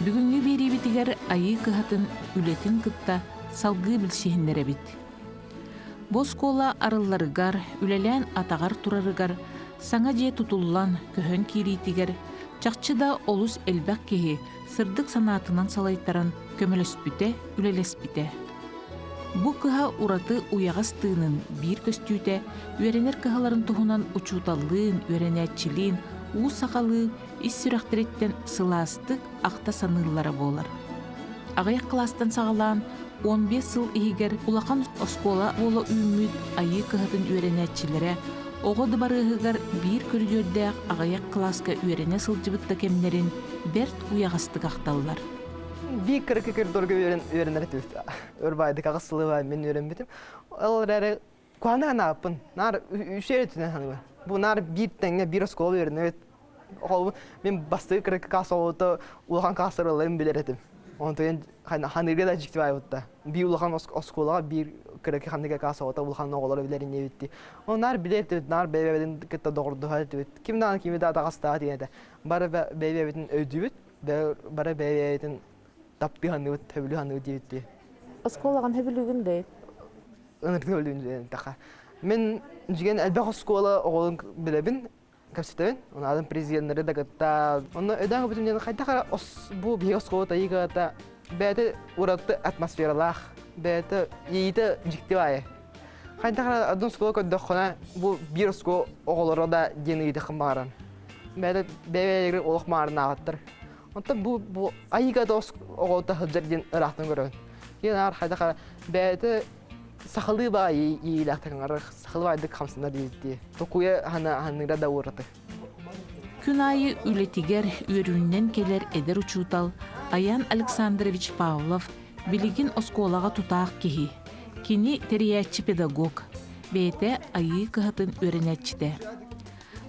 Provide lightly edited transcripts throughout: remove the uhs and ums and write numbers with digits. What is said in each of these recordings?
Бүгүнгү берибитигер айы кыһатын үлетин кытта салгыы билсиһиннере бит. Боскола арылларыгар, үлелен атагар турарыгар, саңа же тутуллан көһөн кириитигер, чакчыда олус элбек кеһи сырдык санаатынан салайттаран көмөлөспүтэ, үлелеспите. Бу кыһа ураты уягас тыынын бир көстүүтэ, үөренер кыһаларын туһунан учууталлыын, үөренээччилиин, уу сакалы ис сүрэхтериттен сылаастык акта саныыллара болар. Агаяк класстан сагалаан 15 сыл игер улахан оскола боло үмүт айы кыһатын үөренээччилере ого дыбарыыгар бир көрүгөрдөк агаяк класска үөрене сылжыбытта кемнерин берт уягастык акталлар. Bir kırık kırdorga öğrenler tüft. Örbağıydı kağısılığı var ben öğrenmedim. Onları kuanda ne yapın? Nar üşertine hanım. Bunlar bir tane bir skol öğrenir. O ben bastığı kırık kağısı oldu. Ulakan kağıslarını bilirdim. Ondan hanırga da çıktı var orada. Bir ulakan oskola bir kırık hanırga kağısı oldu. Ulakan oğulları bilerin ne bitti. Onlar bilirdi. Nar bebeğin kıta doğru halde. Kimden kimi daha kağısı diye de. Bara bebeğin ödüğü ve bara bebeğin tappi hanı, tebli hanı diye. Oskolagan hebilugün değil. Anırtı öldüğünde taka. Men jigen elbek oskola oğlum bilebin, kapsitebin. Ona adam prezidentleri de gıtta. Ona öden bütün yani kayda bu bir oskola da yiga da bede uratı atmosferalar, bede yiyde cikti var. Kayda adam oskola kodakona bu bir oskola oğulları da yeni de kamaran. Bede bebeğleri oluk marına attır. Ondan bu ayıga da oğulda hıcırdın ırahtın görün. Yine arkada bede sakılı var iyilikten arık sakılı vardı kamsınlar diye. Dokuya hanıra da uğradı. Күн айы үлетигер үөрүүннен келер эдер учуутал Аян Александрович Павлов билигин осколага тутаак киһи. Кини терияатчы педагог. Бээте айы кыһатын үөренээччите.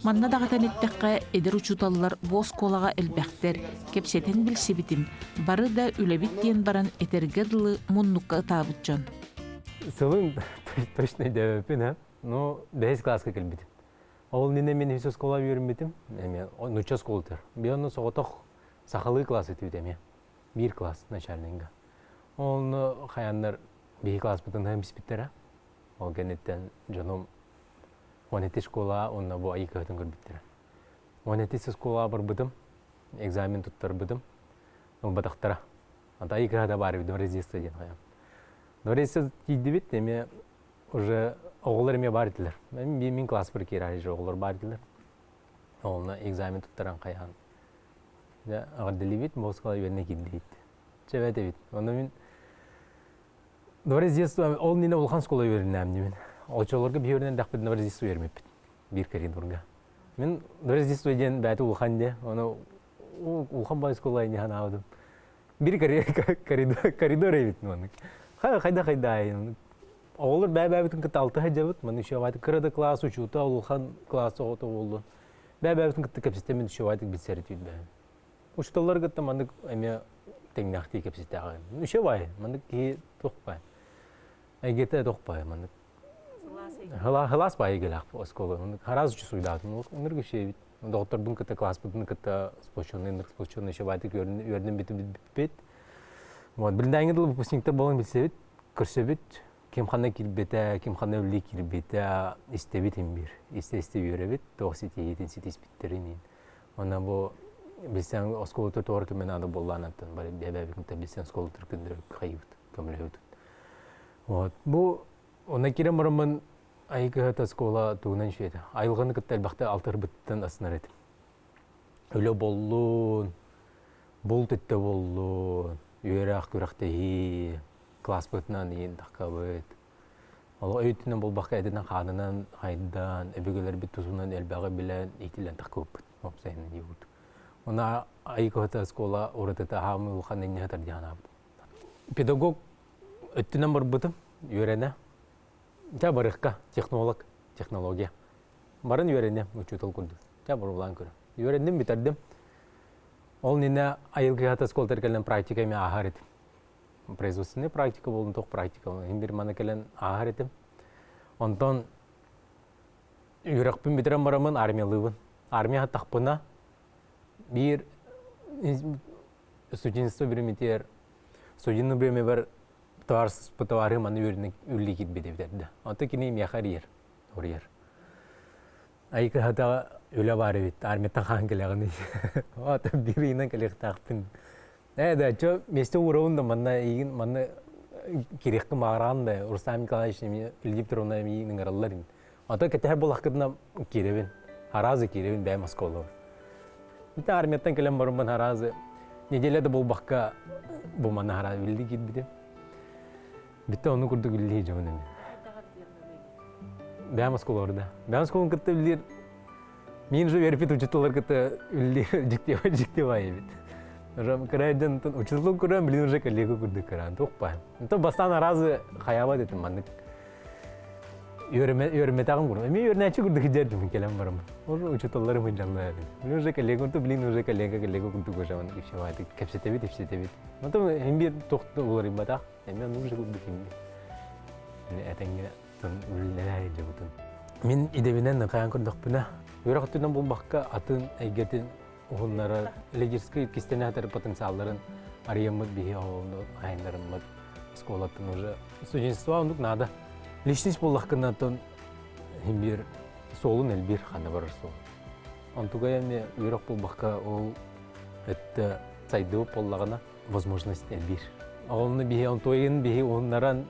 Манна дагатан иттекке эдер учууталлар бу осколага элбэхтер кепсетен билсибитим. Бары да үлебит диэн баран этерге дылы муннукка ытаабытчон. Сылын точно дебепин, но 5 класска келбитим. Ол нене мен үсө школа үйрөнбүтүм. Эме нуча школтер. Биону соготох сахалы класс өтүдем. 1 класс начальныйга. Оны хаяндар 1 класс бүтүн hem биспиттер. Ол генеттен жоном 12 школа, онна бу айы кыһатын көрбүттер. 12 школа бар бытым. Экзамен туттар бытым. Ол батактара. Ата айы кыһада бар бит, резист деген хаям. Дөресе кийдибит, эме уже оғылар еме бар еділер. Мен класс бір кері же оғылар бар еділер. Олына экзамен тұттаран қайған. Ағырдылы бет, Москвада үйеріне келді бет. Чәбәді бет. Оны мен... Дөрезесу, ол нені олған скола үйеріне әмді мен. Олчаларға бір үйерінен дәқпеді Дөрезесу үйермеп бет. Бір коридорға. Мен Дөрезесу еден бәті ұлған де, оны ұлған бай скола үйіне хан алдым. Бір коридор ебет оны. Қайда айын. Оғылыр бәбәбітін кітті алты хәджабыт, мен үші авайды кірді класс учуыты, олуған класс оғыты олды. Бәбәбітін кітті кәпсетемен үші авайды бітсәрі түйді бәбі. Учталар кітті мандық әме тәңнәқті кәпсетті ағайын. Үші авайды, мандық кейі тоқпай. Әйгеті тоқпай, мандық. Хылас бай егел ақпы осколы. Хараз үші сұйдағын, оныр көші бит. Доғыттардың кітті класс бұтын кітті спочуны, ендік спочуны үші авайды өрден бет. Білдәңгі дұлы выпускниктер болын білсе бит, көрсе бит. Кемхана кирбете, кемхана үлі кирбете, истебет ембір. Исте үйребет, тоғсет егетін сетес біттерінен. Она бұл, білсен осколы төрт оры көмен ады болған аттан. Бәрі бәбәбекінті білсен осколы түркіндері қайып, көмілі өтін. Бұл, она керем ұрымын айығы ғыт оскола туғынан шүйеді. Айылғаны күтті әлбақты алтыр бұттан асынар еді. Өлі болуын, бұл түтті болуын, үйерақ көріқтегі, класс бұтынан ең таққа бұт. Ол өйтінен бұл баққа әдінен қанынан, қайдан, әбігілер біт тұзынан әлбәғі білән, етілен таққа өппіт. Опсайынан еуд. Она айығы ғыта скола ұрытыта ғамы ұлған әне ғытар дейін абыд. Педагог өттінен бар бұтым, үйрене. Жа барыққа, технология. Барын үйрене, учутыл күрді. Жа бар ұлан көрі. Үйрендім, бітірдім. Ол нене айылғы хата сколтер келен практика ме ахар етім. Производственный практика болын тоқ практика. Химбир мана келен ахар етім. Онтон үйрекпін бітірен барамын армиялығын. Армия тақпына bir студенчество биремитер студенчество биреме бар товарсыз по товары маны үрлі кетбеді бідерді. Аты кені мияқар орер. Айқы хата өлі бары бет, арметтан қан келеғын. Аты бірінен келеқ тақпын. Әді, чо месте ұрауында манна кереккі мағырағында Рустам Николаевич үлдеп тұруына мейінің ұралылар. Аты кәтәр бұл аққыдына керевін, харазы керевін бәй Москолы. Бітті арметтан келем барымбан харазы. Неделеді бұл баққа бұл мана харазы үлді кетбеді. Бітті оны күрді үлді жауыны. Бәй Москолы орда. Бәй Москолын күтті үлдер. Мен жу верпет учетылар күтті үлдер жіктевай бет. Крайдан учетылы көрем, білін уже коллега күрді көрем. Тоқпайым. Бастан харазы қаяба детім мандық. Өрметағым көрім. Мен өрнәчі күрді кедердім келем барым. Ол учетыларым ұнжалды әді. Білін уже коллега күрді, білін уже коллега күрді көжамын. Кепсетебет, кепсетебет. Онтым әмбер тоқты оларым батақ. Әмен уже күрді кемді. Әтәңге үлілер әйді бұтын. Мен идебінен қаян күрдік бұна. Өрақ түнен бұл баққа атын әйгетін оғынлары лидерский кестене әтір потенциалларын арыямыд бейі оғылды айындарымыд сколаттың уже студенчество ондық нада. Личность боллаққын атын бір солын әлбір қаны барыр сол. Антуға әме өрақ бұл баққа ол әтті сайды боллағына возможность әлбір. Оғылны бейі онтойын бейі оғынларан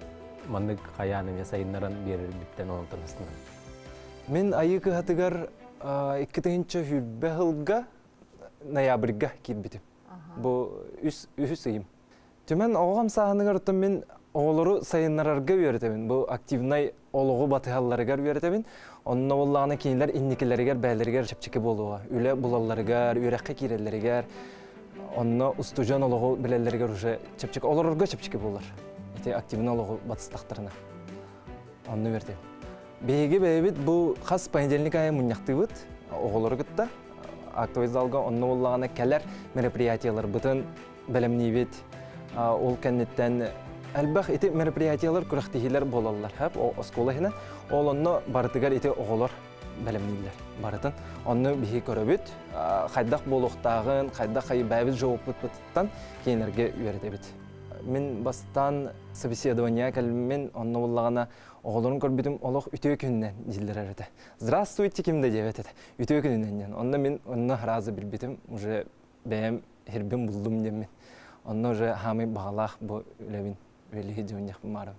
мандық қаяны сайынларан берір біттен оғын таныстынан. Мен айықы хатыгар 2-нче хүрбәһылга ноябрьга китбитим. Бу үһү сыйым. Төмен оғам сағыныгар тон мен оғлору сайыннарарга үйрәтәмен. Бу активнай олығы батыһалларыгар үйрәтәмен. Онна боллағына кейінлер инникелерігер бәлерігер шапчеке болуға. Үлі булаларыгар, үйрәққа кирелерігер. Онна устужан олығы білелерігер уже шапчеке. Оларырга шапчеке болар. Активнай олығы батыстақтарына. Онны үйрәтәмен. Беге бәйбет бұл қас понедельник айы мұнияқты бұд, оғылары күтті. Актовый залға онны олағына кәлер мероприятиялар бұтын бәлемні бет. Ол кәнеттен әлбәқ еті мероприятиялар күріқтігілер болалар. Оскола хені, ол онны барытығар еті оғылар бәлемнейлер барытын. Онны беге көрі бүт, қайдақ болуқтағын, қайдақ қайы бәйбет жоғып бұттан кейінерге үйерді бет. Мен бастан собеседования кәліммен онны олағына оғыларын көрбедім олық үтеу күнінен дилдер әреді. Здравствуйте, кімді деп әтеді. Үтеу күнінен. Онда мен онны разы білбедім, уже бәйім хербен бұлдым демен. Онны уже хамай бағалақ бұл өләбін өлігі жауындақ бұмарым.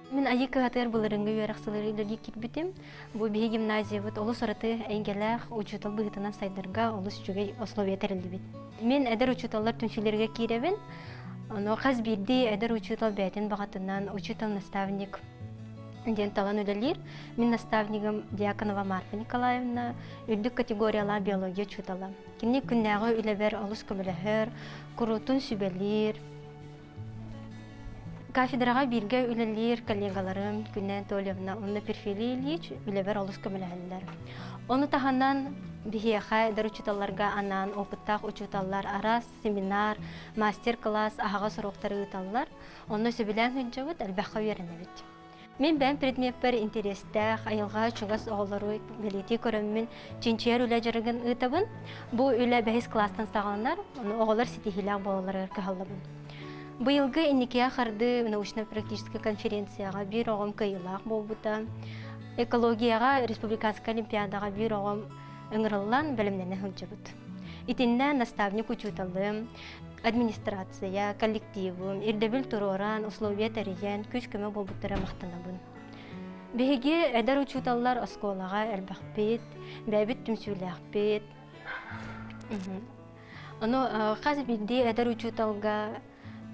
Мен айықы ғатыр бұлырыңғы үйерақсылары үлгі кетбітім. Бұл бейі гимназия бұд, олыс ораты әйгеләқ учутал бұғытынан сайдарға олыс жүгей условия тәрілді бит. Мен әдір учуталар түншілерге кейребін. Қаз бірді әдір учутал бәйтін бағатынан учутал наставник ден талан өлелер. Мен наставнигім Дьяконова Марфа Николаевна үлдік категорияла биология учутала. Кенне күннәғы үләбәр олыс көміләхер, құрутын сүбәлер. Кафедраға бірге үлелер коллегаларым Күннән Толевна, оны Перфили Ильич үлебер олыс көміләлілер. Оны тағаннан бігеға әдір учиталларға анан, опыттақ учиталлар, арас, семинар, мастер-класс, ағаға сұрақтары ұталлар. Оны сөбілән хүнчауыт әлбәққа веріне бет. Мен бән предметпер интерестәқ, айылға чуғас оғылары белеті көріммен чинчер үлі жарығын ұтабын. Бұл үлі бәйіз кластан сағанлар, оғылар сетихилақ болалары кағалабын. Быйылғы инникия қарды научно-практический конференцияға бір оғым кайылақ болбыта. Экологияға республиканская олимпиадаға бір оғым ұңырылан бәлімнені хүнчебіт. Итіннен наставник учуталым, администрация, коллективым, ирдебіл тұроран, условия тәреген, күш көмі болбыттары мақтанабын. Беге әдір учуталар осколаға әлбәқпет, бәбіт түмсүлі ақпет. Қаз білді әдір учуталға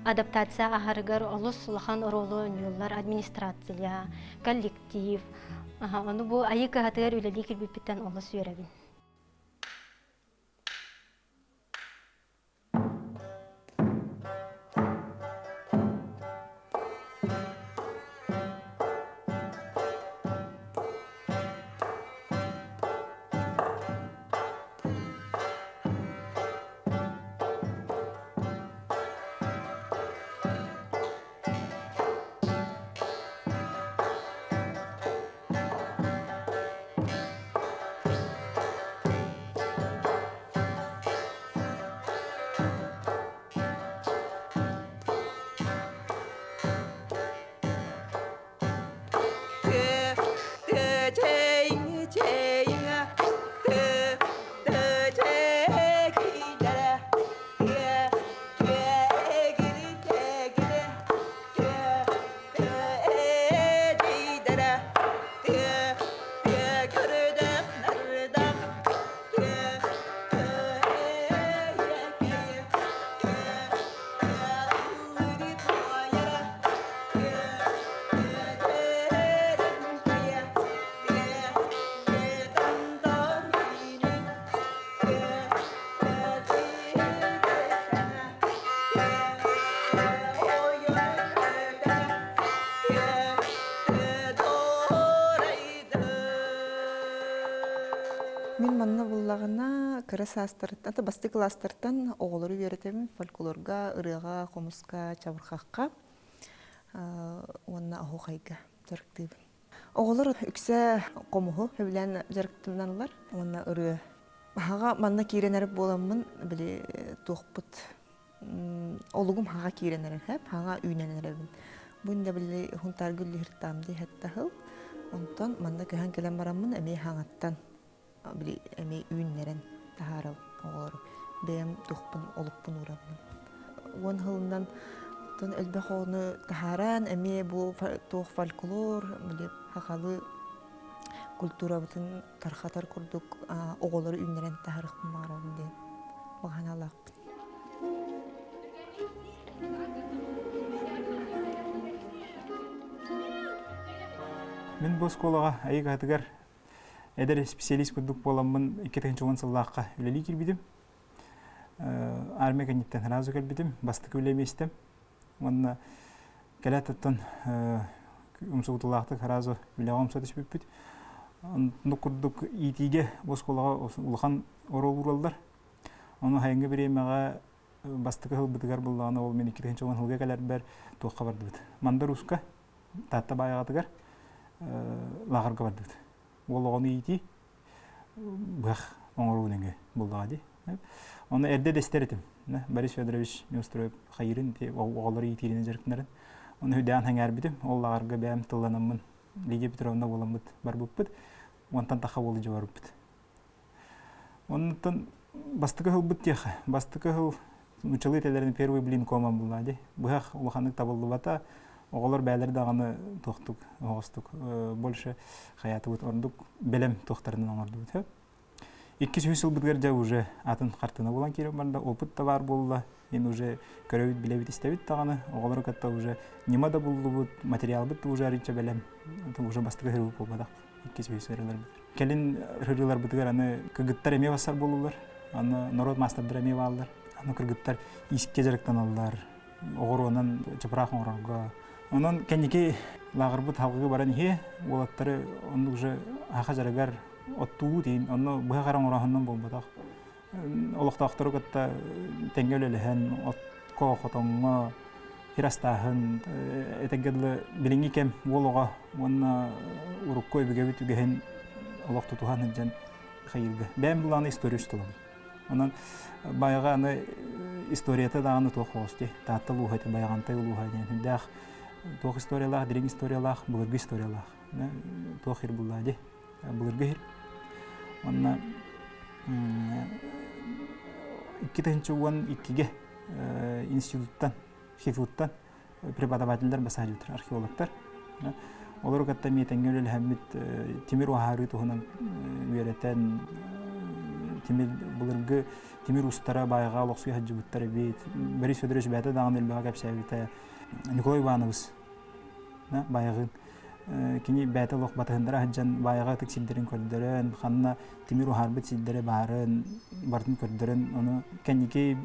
адаптация ахаргар олус сулахан оролу нюллар администрация, коллектив. Оны бұл айықы ғатығар үлелі келбеппеттен олус үйерабин. манна буллагына кыра састырыттан, ата басты класстырттан оголору үйрөтөмүн фольклорга, ырыга, комуска, чабырхакка, онна ахухайга жарыктыбын. Оголор үксө комуху хөбүлен жарыктымнанлар, онна ыры. Хага манна киренерип боламмын, били тухпут. Олугум хага киренерин хеп, хага үйненеребин. Бунда били хунтар гүллихиртамды хаттахыл. Онтон манна көһөн келен бараммын, эми хаңаттан били эми үйнерен тахарал оголор. Бем тухпун олуппун урабын. Он хылынан тон элбехону тахаран, эми бу тух фольклор, били хакалы культура бутын тархатар курдук оголору үйнерен тахарыкпын маарабын ден. Баганалак. Мен бұл школаға айық атығар әдір специалист күрдік боламын 2010 сыллаққа үлелі келбедім. Армия кәнеттен разу келбедім, бастық өлеместім. Онына кәләттіттен ұмсығытылақтық разу үлеға ұмса түспеппет. Оны күрдік итиге бұл школаға ұлған орол ұралдар. Оны хайынғы бір емеға бастықы ғыл бұтығар болағына ол мен 2010 ғылға кәләр бәр тоққа барды бұд. Мандар ұсқа татта байығатығар лағырға барды бұд. Ол оғаны ити бұқ оңыруыныңы болдыға де. Оны әрде дәстер етім. Борис Федорович не устроеп қайырын, оғалары итирінің жарқынарын. Оны хүдән хәң әрбідім. Ол лағырға бәм тылланамын. Лидия Петровна болам бұд бар бұд бұд. Онтан тақа болы жауар бұд. Онытын бастықы ғыл бұд теқі. Бастықы ғыл учалы тәлерінің первый блин коман болды. Бұғақ ұлғанық табылды бата. Оғалар бәлер дағаны тоқтық, оғыстық. Больше қаяты бұд орындық бәлем тоқтарынан оңырды бұд. 200 жыл бұдғар жа уже атын қартына болан керем барда. Опыт та бар болды. Ен уже көрәуіт біләуіт істәуіт тағаны. Оғалар қатта уже нема да болды бұд. Материал бұд уже арынша бәлем. Уже бастықы ғыру болмадақ. 200 жыл бұд. Кәлін ғырылар бұдғар аны күгіттар әме басар болулар. Аны народ мастырдыр әме балылар. Аны күгіттар исікке жарықтан алылар. Оғыр онан чыпырақ оңырарға. Онан кәнеке лағыр бұд халқығы баран хе. Олаттары оны уже ақа жарығар оттуу дейін. Оны бұға қаран орағынан болмадақ. Олықтақтары қатта тәңгелеліхен, отқа қотонға, хирастағын, әтәгідлі біліңі кәм олыға, оны ұрыққа өбіге өтігіхен олық тұтуған жан қайылғы. Бәм бұланы история ұштылым. Онан байға аны историята дағаны тоқ оғысты. Таттыл ұғайты, байғантай ұлғайды. Дәқ тоқ историялақ, дирек историялақ, бұлырғы историялақ. Тоқ ер бұлады, бұлырғы ер. Онна 2002 институттан, хифуттан преподавательдер басар жүтір, археологтар. Олар қатта метенгел әлхәммет Тимир Уахары тұғынан үйереттен Тимир ұстара байға олықсуй хаджы бұттары бейт. Борис Федорович бәті дағын әлбіға кәпсәйбіті Николай Ивановыз байығын. Кини бәті олық батығындара хаджан байға тіксілдерін көрдірін, қанына Тимир Ухарбет сілдері барын, бартын көрдірін. Оны кәнеке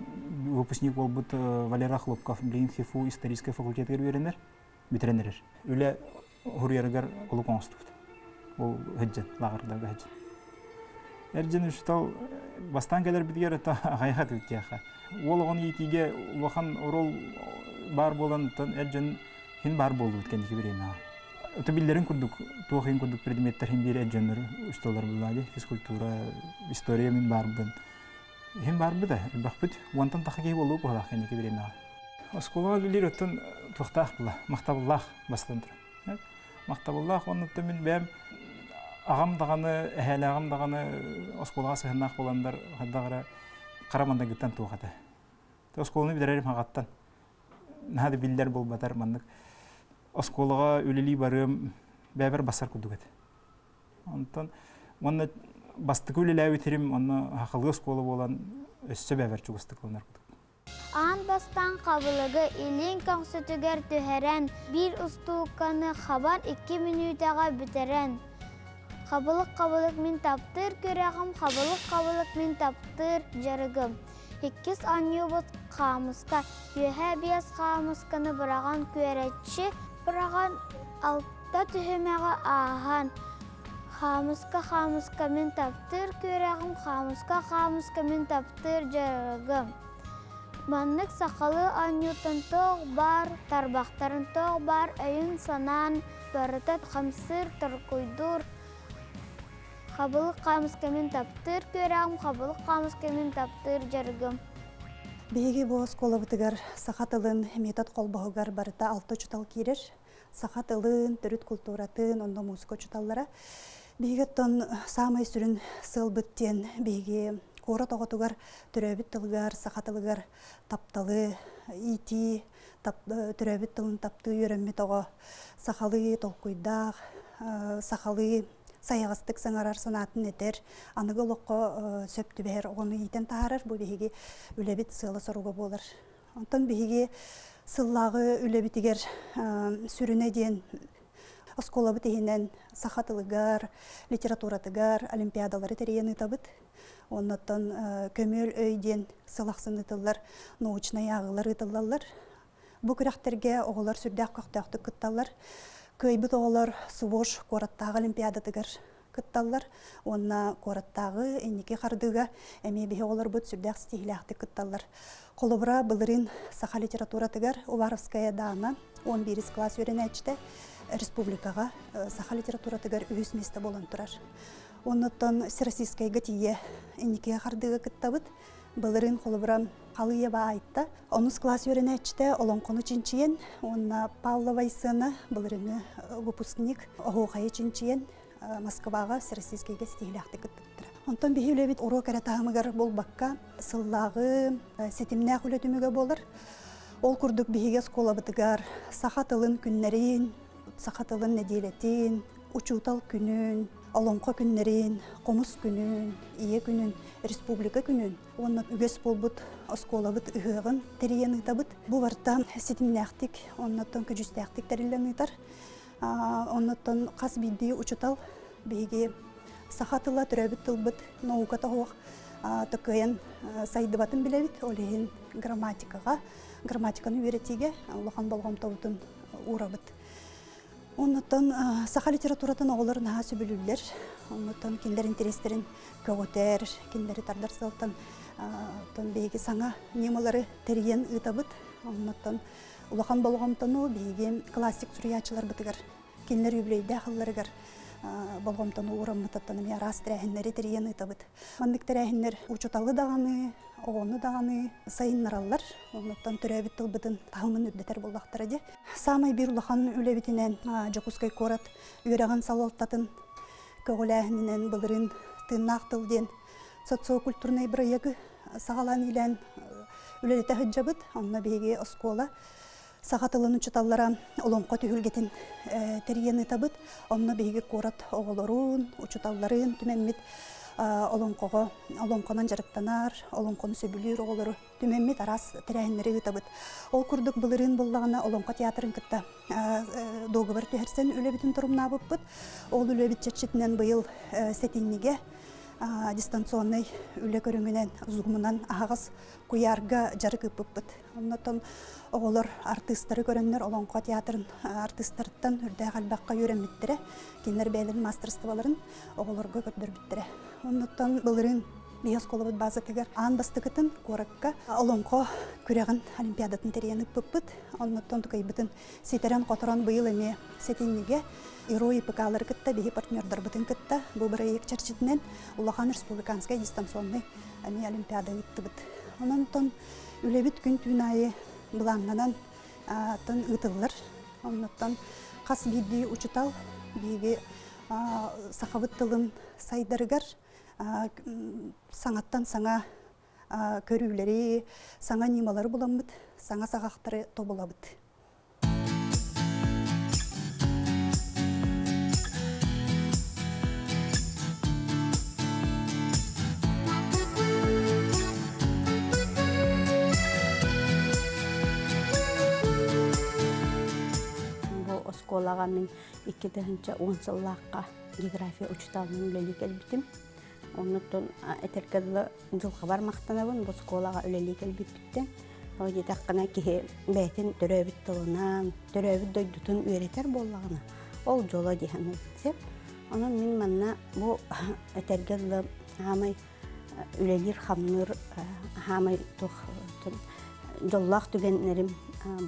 выпускник ол бұд Валера Хлопков, Блин ХИФУ исторический факультетер веренер, битренерер. Үлі хұрыярығар олы қоңыстуғыд. Ол хаджан, лағырдағы хаджан. Әрджен үштал бастан кәлер бітгер ғайғат өттияға. Ол оған етеге ұлақан орол бар болан әрджен хин бар болды өткендегі берейін. Өтөбілдерін күрдік, туғын күрдік предметтер хин бері әрдженлер үшталар болады. Физкультура, история мен бар бұн. Хин бар бұда, әлбақ бұд, уантан тақы кей болу бұғалақ кәндегі берейін. Осколаға лілер өттін тұқтақ бұла, мақтабыллақ бастан тұр. Мақтабыллақ, оны мен бәм ағам дағаны, әхәлі ағам дағаны осколаға сығынақ боландар қаддағыра қараманда күттен туғады. Осколыны бідерерім ағаттан. Нәді білдер бол батар мандық. Осколаға өлелі барым бәбір басар күдігеді. Онтан, оны бастық өлелі өтерім, оны ақылғы осколы болан өссі бәбір чуғыстықланар күдік. Ан бастан қабылығы илин көңсітігер түхәрен, бір ұстуқаны қабан 2 минутаға бітерен. Қабылық мен таптыр көрәғім, қабылық мен таптыр жарығым. 2 аньюбот қамысқа, үйәе 5 қамысқаны бұраған көрәтші, бұраған 6 түхімеға аған. Хамыска мен таптыр көрәғым, хамыска мен таптыр жарығым. Маннык сақалы анютын тоқ бар, тарбақтарын тоқ бар, әйін санан, барытат қамсыр тұрқойдур. Хамыска мен таптыр көрәғым, хамыска мен таптыр жарығым. Беги бо скола бытыгар сахатылын метод колбогугар барыта 6 чутал кирер. Сахатылын, төрүт культуратын, онда музыка чуталлара. Бегеттон самай сүрүн сыл бүттен беги кора тоготугар төрөбүт тылгар, сахатылыгар тапталы, ити, төрөбүт тылын тапты үйрөнмө того, сахалы толкуйдак, сахалы саягастык саңарар санатын этер, аныгы локко сөптү бер огону итен таарар, бу беги үлебит сылы соруга болар. Онтон беги сыллагы үлебитигер сүрүнө ден оскола битинен сахатылыгар, литературатыгар, олимпиадалары терени табыт. Оннотон көмөл өйден сылаксыны тыллар, научный агылары тыллалар. Бу күрәхтерге оголор сүрдәк кактакты кытталар. Көйбіт оғылар сувош кораттағы олимпиадатыгар кытталар. Онна кораттағы энеке қардыға әме бе оғылар бұд сүрдәк стихиляқты кытталар. Қолыбыра бұлырын саха литературатыгар Уваровская дана 11 класс өрен әчті республикаға саха литературатыгар үйіс месті болан тұрар. Оннаттан Всероссийскайға тие энеке қардыға кыттабыд. Бұлырын қолыбырам қалыя ба айтта. 10 класс өрен әчті олонқону чинчиен, онна Павлова Исына бұлырыны выпускник оғуқайы чинчиен Москваға Всероссийскайға стихиляқты кыттыптыра. Онтан бейі үлебет урок әретағымығар бол баққа сыллағы сетімнәқ үлетімігі болыр. Ол күрдік бейге скола бітігар сахатылын күннерін, сахатылын неделетін, учутал күнін, олонқо күннерін, қомыс күнін, ие күнін, республика күнін. Оннан үгес болбыт, осколабыт үғығын терейен ұйтабыт. Бұ барта сетімнәқтік, оннаттан күжістәқтік тәрілен ұйтар. Оннаттан қас бидді учутал бейге сахатыла түрәбіт тылбыт, науката хоқ тұқыйын сайдыбатын білебіт, олейін грамматиканы үйретеге, ұлыған болғам таутын урабыт. Оннаттан саха литературатын оғылар наға сөбілілер. Оннаттан кендер интерестерін көгөтер, кендері тардар сылтан бейге саңа немалары терейен ұйтабыт. Оннаттан улахан болғамтану бейге классик сүриячылар бітігір. Кендер үйбілейді ақылларығыр болғамтану ұрамытаттанымия рас тірәхінлері терейен ұйтабыт. Мандық тірәхінлер учуталы дағаны, оғыны дағаны сайын наралар. Оннаттан түрәбіт тылбытын тағымын үрдетер болдақтары де. Самай бір улахан үлебітінен Жокускай корат үйраған салалтатын көгіләхінінен бұлырын тыннақ тылден социокультурный бірайығы сағалан илән үлелеті хүджабыт. Онна бейге оскола сағатылын учуталлара олонқо түйілгетін терейен ұйтабыт. Онна бейге корат оғылырын, учуталларын түмәммет олонқонан жарықтанар, олонқоны сөбілер оғылыры түмәммет арас тірәхінлері ұйтабыт. Ол күрдік бұлырын бұллағына олонқо театрын кітті доғыбар түйерсен үлебетін тұрымна бұппыт. Ол үлебет жетшетінен бұйыл сетиннеге дистанционный үлі көріңінен зұғымынан ағыз құярға жарық үппіт. Оннатон оғылыр артистары көрінлер олонқо театрын артисттарыттан үрдәй қалбаққа үйренметтірі, кенлер бәйлерін мастерстволарын оғылырға көрдір біттірі. Оннаттан бұлырын бейес қолыбыт базы кегер аң бастықытын қорыққа олонқо күрегін олимпиадатын терейеніп бұппыт. Оннаттан тұқайбытын сетерен қотыран бұйыл әме сетеннеге Ирои пыкалар кытта, бейі партнердар бұтын кытта, бұл бір ек чарчетінен Улахан республиканская дистанционный олимпиада үтті бұт. Оннан үлебіт күн түйін айы бұлаңнанан ұтылыр. Оннан қас бейді учутал, бейге сақабыт тылын сайдарығар, саңаттан саңа көрілері, саңа немалары бұламыд, саңа сағақтары тобылабыд. Осколаға мен 2010 жыллаққа география учуталының үлелік әлбітім. Оннықтан әтіркәділі жылға бар мақтанабын, бұл сколаға үлелік әлбіттіктен. Ол жетаққына кеге бәйтін түрәбіт тылынан, түрәбіт дөйдутын үйретер боллағына. Ол жола дейін өтсеп, Onun min manna bu etergel hamay ülelir hamnır hamay toh jollak tügenlerim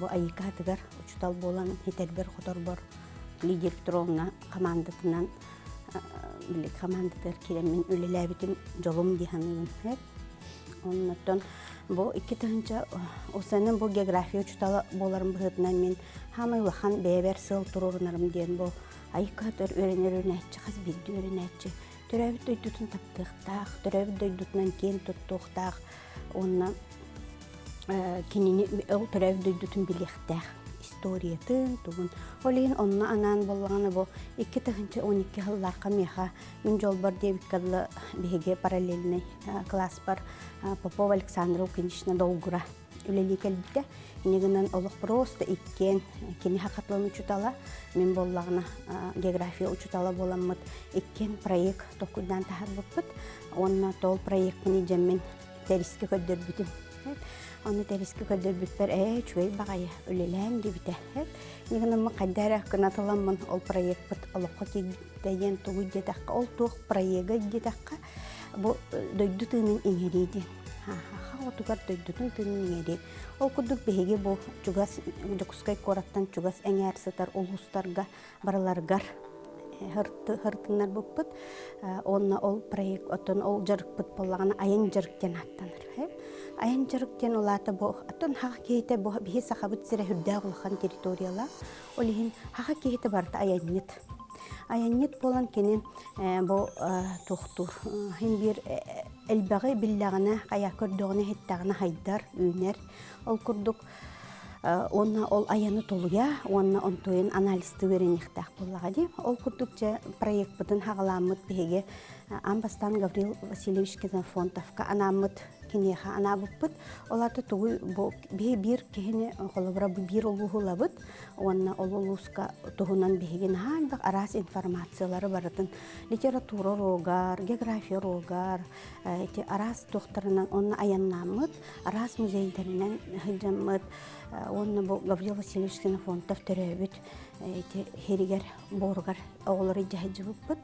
bu ayıka tıgar uçtal bolan hiterber xotorbor lider trolna komandatından bilik komandatlar kiremin üleläbitin jolum dihanın hep. Ondan bu iki tınca o senin bu geografiya uçtala bolarım bıhıtından men hamay lahan beber sıl tururunarım diyen bu ayıka tır öğrenetçi kız bildi öğrenetçi törəbit doydutun taptıqtaq törəbit doydutnan ken tuttuqtaq ondan kenini ol törəbit doydutun biliqtaq istoriyatın tuğun oleyin onna anan bolğanı bu 2-12 yıllarqa meha min jolbar debik kadlı bihege paralelini klas bar Popov Александра Укинична Долгура үлели келбите негенен олық просто иккен кени хакатлын учутала мен боллагына география учутала боламмыт иккен проект токудан тахарбыппыт онна тол проект мени жеммен териске көддөрбүтүм оны териске көддөрбүтпер чугай багая үлелем дебите негенен кайдара кынаталаммын ол проект бит олокко кигдеген тугу детакка ол тук проект детакка bu doydutun ingeriydin. Ha otugar doydutun ingeri. O kuduk behege bu çugas dokuskay korattan çugas enger satar uluslarga baralargar hırtınlar buput. Onna ol proyekt oton ol jarıkpıt bollağına ayın jarıkken attanır. Ayın jarıkken olata bu oton haqa kehite bu bihi sahabıt sire hürdağ olğan teritoriyala. Olihin haqa kehite barta ayanyet. Ayannet bolan kenin bu tohtur. Hem bir elbağı billağına kaya kördüğüne hittağına haydar, üner. Ol kurduk, onna ol ayanı toluya, onna ontoyun analisti verenixtaq bollağa deyim. Ol kurdukça proyekt bıdın hağılamıt bihege Ambastan Gavril Vasilyevich Ksenfontовка anamıt kineha anabıpıt. Olata tuğu bu bir kehine kolabra bir oluğulabıt. Onna oluluska tuğunan bihegen halbaq aras informasiyaları baratın. Literatura rogar, geografiya rogar, aras tuğtarından onna ayannamıt, aras müzeylerinden hıcamıt. Onna bu Gavril Vasilyevich Ksenfontov töröbüt. Heriger borgar oğulları cahıcıbıpıt.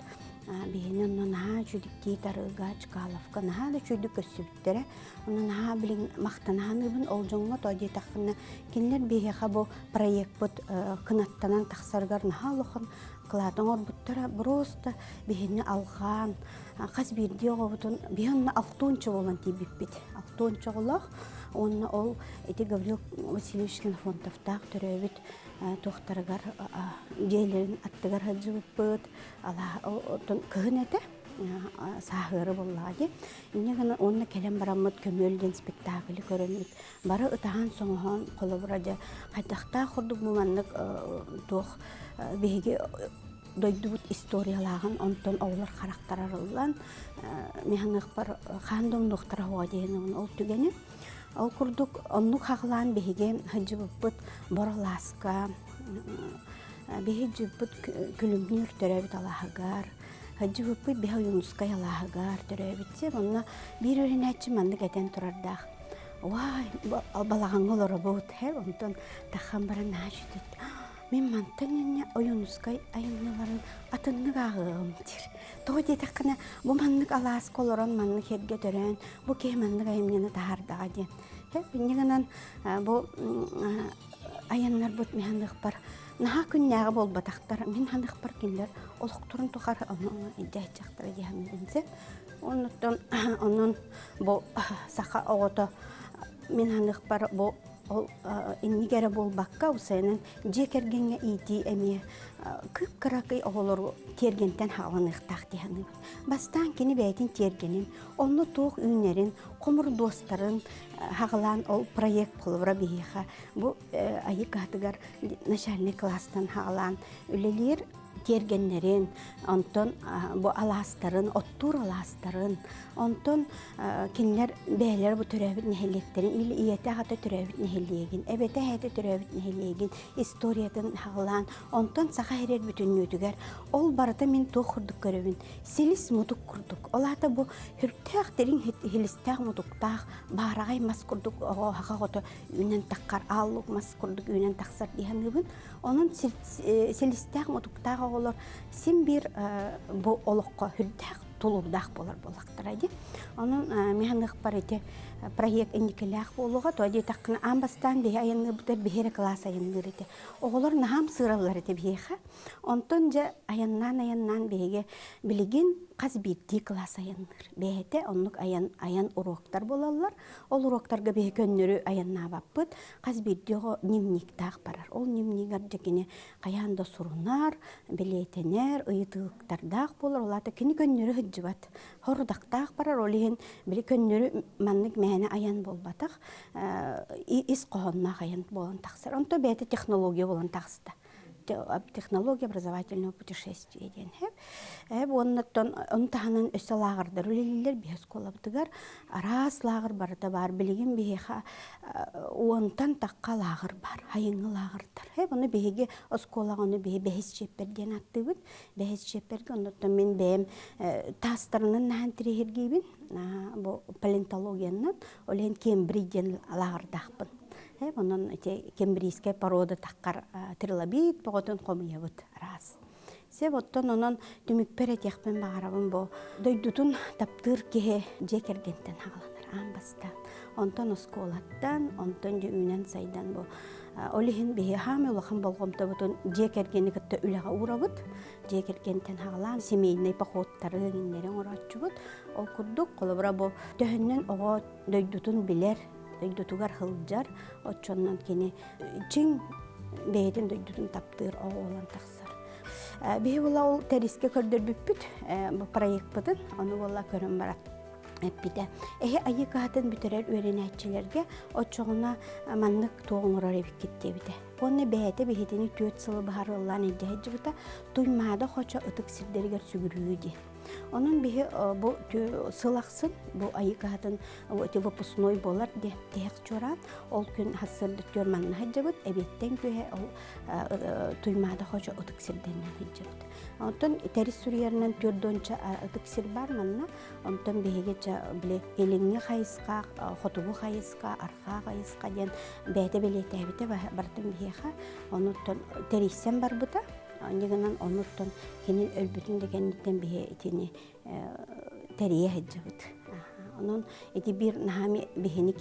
Bihinin naha çüdükki tarıga çıkalavka naha da çüdük kösübüttere. Onun naha bilin maqtanahanıbın oljonga toyde taqına kinler biheqa bu proyekt bud kınattanan taqsargar naha loxun kıladın orbuttara prosta bihini alğan qaz birdi oğubutun bihinna altunca olan tibipbit. Altunca olaq onna ol eti Gavril Vasilyevich Ksenfontовтaq töröbüt toxtargar jeylerin attıgar hıcıbıpıt ala otun kıhınete sahırı bolladı. İnne onna kelem baramıt kömölden spektakli körönmüt. Bara ıtahan soňohan kolaburaja qaydaqta xurduk bu manlık tox bege doydubut istoriyaların onton oğlar karakterarılan mehanık bar xandom doktora hoğadenin ol tügeni. Ol kurduk onnuk haqlan bege hıcıbıpıt boralaska behe cıbıt külümnür töröbüt alahıgar hıcıbıpıt behe yunuskay alahıgar töröbütse onna bir öğrenetçi mandık eten turardaq. Vay balağın olara boğut her ondan taxan bara naşüdüt. Men mantanın o yunuskay ayınlıların atınlık ağım dir. Toğu detakına bu manlık alask oloran manlık herge tören bu keh manlık ayımlığını tahardağa diyen. Hep binneğinden bu ayanlar bot mehanlık bar. Naha künyağı bol bataqtar. Men hanlık bar kinler olukturun tuqar onu iddiayacaqtır diyanınse. Onun bu saqa oğutu men hanlık bar bu innigere bol bakka usenin jekergenge iti emi kıp karakay oğulur tergenten hağlanıqtaq diyanı. Bastan kini beytin tergenin, onu tuğ ünlerin, komur dostların hağlan ol proyekt kulubra bihiqa. Bu ayı qatıgar naşalni klastan hağlan ülelir tergenlerin, onton bu alastarın, ottur alastarın, onton kinler beyler bu töröbüt nehelleklerin, ili iyete hata töröbüt nehelleyegin, ebete hata töröbüt nehelleyegin, istoriyatın hağlan, onton sağa herer bütünlüdüger. Ol barata min tuğ kurduk görevin, silis mutuk kurduk. Olata bu hürtağ derin hilistağ mutuktağ, bağırağay mas kurduk, haqa oto ünen taqqar, alluk mas kurduk, ünen taqsar diyanıbın. Onun silistağ mutuktağ оголор син бир бу олоққа хүрдәк тулурдах болар болактар ди. Onun механик парите проект индикелях болуга тоди такны амбастан бе аянны бутер беһере класс аянны рете. Оголор нахам сыраллар ете беха. Онтон же аяннан беге билигин казбитти класс аянныр. Бехете оннук аян уроктар болалар. Ол уроктарга бе көннөрү аянна баппыт. Казбиттиго нимник таг барар. Ол нимнигер жекене каянда сурунар, билетенер, ыйтыктардак болар. Оларда кини көннөрү хыджыбат. Хордактак барар. Олиген били көннөрү маннык мәне аян болбатак. Ис кохонна аян болан таксыр. Онто бете технология болан таксыта. Технология образовательного путешествия ден хеп. Оннаттан онтаханан өсө лагырдар үлелилер бес колабытыгар арас лагыр барыта бар билеген беха онтан такка лагыр бар, хайыңы лагырдар. Хеп оны беге осколаганы бехес чепперден аттыбыт. Бехес чепперге оннаттан мен бем тастарынан нантирегибин. Бу палеонтологиянан олен Кембриджден лагырдакпын. Онон кембрийская порода таккар трилобит погодон комуябыт раз. Се оттон онон түмүкпер этекпен багарабын бу дойдутун таптыр кеhe жекергентен хагаланар амбастан. Онтон осколаттан, онтон же үнен сайдан бу олихин бе хаме улахан болгомтобутун жекергени кытта үлага урабыт. Жекергентен хагалан семейный походтары гиннерен орачубут. Ол курдук колобра бу төһөннөн ого дойдутун билер. Дойдутугар хылжар, отчоннан кені чың бейден дойдутун таптыр оғылан тақсар. Бей бола ол тәріске көрдір бүппіт, бұл проект бұдын, оны бола көрін барат. Әппіде. Айы қағатын бүтерер өрен әтчілерге отчоғына маннық тоғыңырар ебік кетті біде. Оны бәйті бейдені төт сылы бағар олан әді әджібіта туймада қоча ұтық сірдергер сүгірүйді. Onun bihi bu sılaqsın, bu ayı qadın выпускной болар де тек çoran. Ol gün hasırdı görmanına hacabıt, ebetten köhe tuymada hoca ötıksirdennen hacabıt. Ondan teris sürüyerinden tördönçe ötıksir var manna. Ondan bihi geçe bile elini kayıska, xotubu kayıska, arka kayıska den beyte bilete ebite bardım bihi ha. Ondan terisen bar buta. Ondan ondan kenin ölbütün de kendinden bihe etini teriye hacabıt. Onun eti bir nahami bihini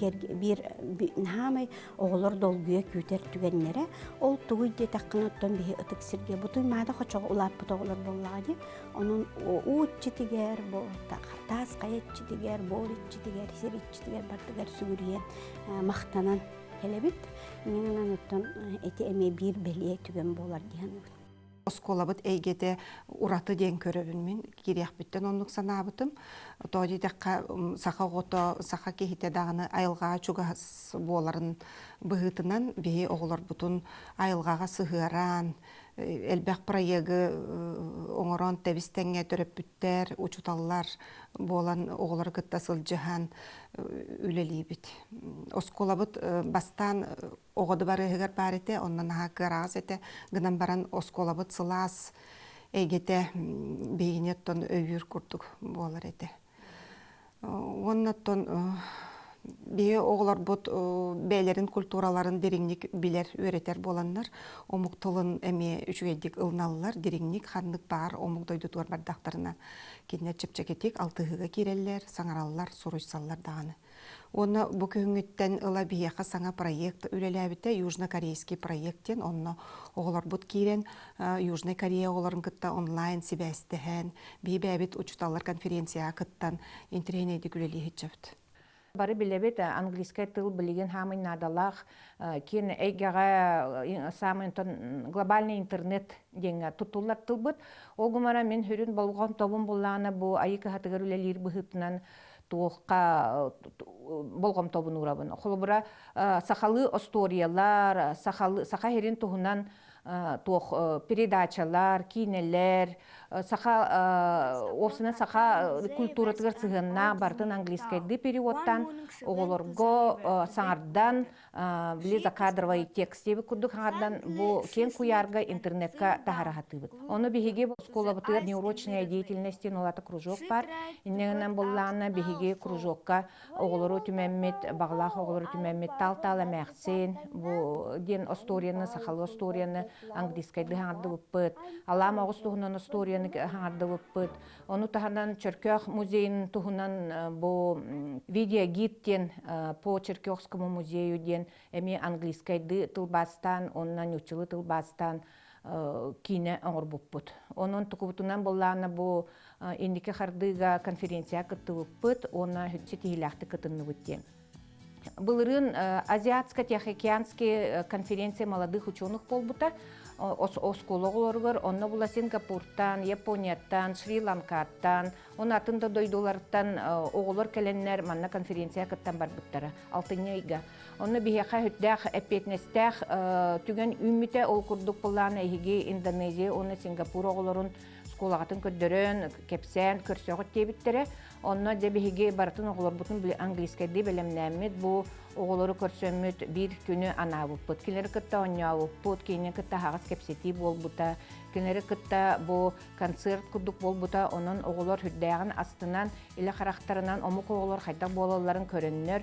bir nahami oğullar dolguya küter tügenlere ol tuğu de takınattan bihi ötıksirge bu tuymada xoçoq ulap bu oğullar bolladı. Onun o çitiger bu tas kayet çitiger bol çitiger seri çitiger bartıgar sürüyen mahtanan kelebit. Nenen ottan eti eme bir beliye tügen bolar diyen. Oskolabıt eygete uratı den köröbün min kiriyaq bütten onluk sanabıtım. Тоди дакка саха гото саха кехите дагыны айылга чугас боларын быгытынан бии оголор бутун айылгага сыгыран элбек проеги оңорон тебистеңе төрөппүттер учуталлар болан оголор гытта сылжыхан үлелибит. Осколабыт бастан огоду барыгар барите оннан хакырас эте гынан баран осколабыт сылас эйгете бейнеттон өйүр курдук болар эте. Оннаттон бие оғылар бұд бәйлерін культураларын дереңнік білер өретер боланлар. Омук тылын әме үшігедік ылналылар, дереңнік ханлық бар, омук дойды туар бардақтарына кенне чепчекетек алтығыға керелер, саңаралылар, сұройсаллар дағаны. Оны бұл күйіңіттен ыла бияқа саңа проект үлеләбіте Южно-Корейский проекттен, оны оғылар бұд керен Южный Корея оғыларын кытта онлайн себәстіхен, бейбәбіт учуталар конференция кыттан интернеті үлелі хетчапты. Бары билебет английский тыл билеген хамын надалах кен эйгага самый глобальный интернет деньги тутулар тылбыт. Огумара мен хүрүн болгон тобун булланы бу айыкы хатыгар үлелер быхытынан туокка болгом тобун урабын. Холбура сахалы историялар, саха херин тухунан туох передачалар, кинелер, Осына саха культуратыгар сыгынна бартын английскайды переводтан оголорго саңардан биле закадровый текстеби курдук хаңардан бу кен куярга интернетка тахарахатыбыт. Оны биһиге школабытыгар неурочная деятельность олата кружок бар. Иннегенен боллана биһиге кружокка оголору түмәммит, баглах оголору түмәммит тал-тал эмәхсен, бу ден осторияны, сахалы осторияны английскайды хаңарды буппыт. Алам агыс туһунан осторияны хаңарды буппыт. Оны таханан Черкёх музейин туһунан бу видеогидтен по Черкёхскому музею ден эми английскайды тылбастан, оннан учылы тылбастан кине оңор буппут. Онун тукубутунан боллана бу индике хардыга конференция кыттыбыппыт, она хүтсе тихилахты кытынныбыт ден. Былырын Азиатско-Тихоокеанский конференция молодых ученых полбута, оскологолоргор, онна була Сингапуртан, Японияттан, Шри-Ланкаттан, он атында дойдуларттан оголор келеннер манна конференция кыттан барбыттара, алтынйайга. Онна бихеха хүтдәх эпетнестәх түген үммите ол курдук булланы эһиге Индонезия, оны Сингапур оголорун сколағатын көддөрөн, кепсән, көрсөғыт тебиттере. Онна дебиһиге бартын оголор бутун биле английскайды белемнәммит, бу оголору көрсөммүт бир күнү анабыппыт. Кинери кытта оньябыппыт, кинери кытта хагас кепсети болбута, кинери кытта бу концерт курдук болбута, онун оголор хүддәгын астынан иле характарынан омук оголор хайда болаларын көрөннөр.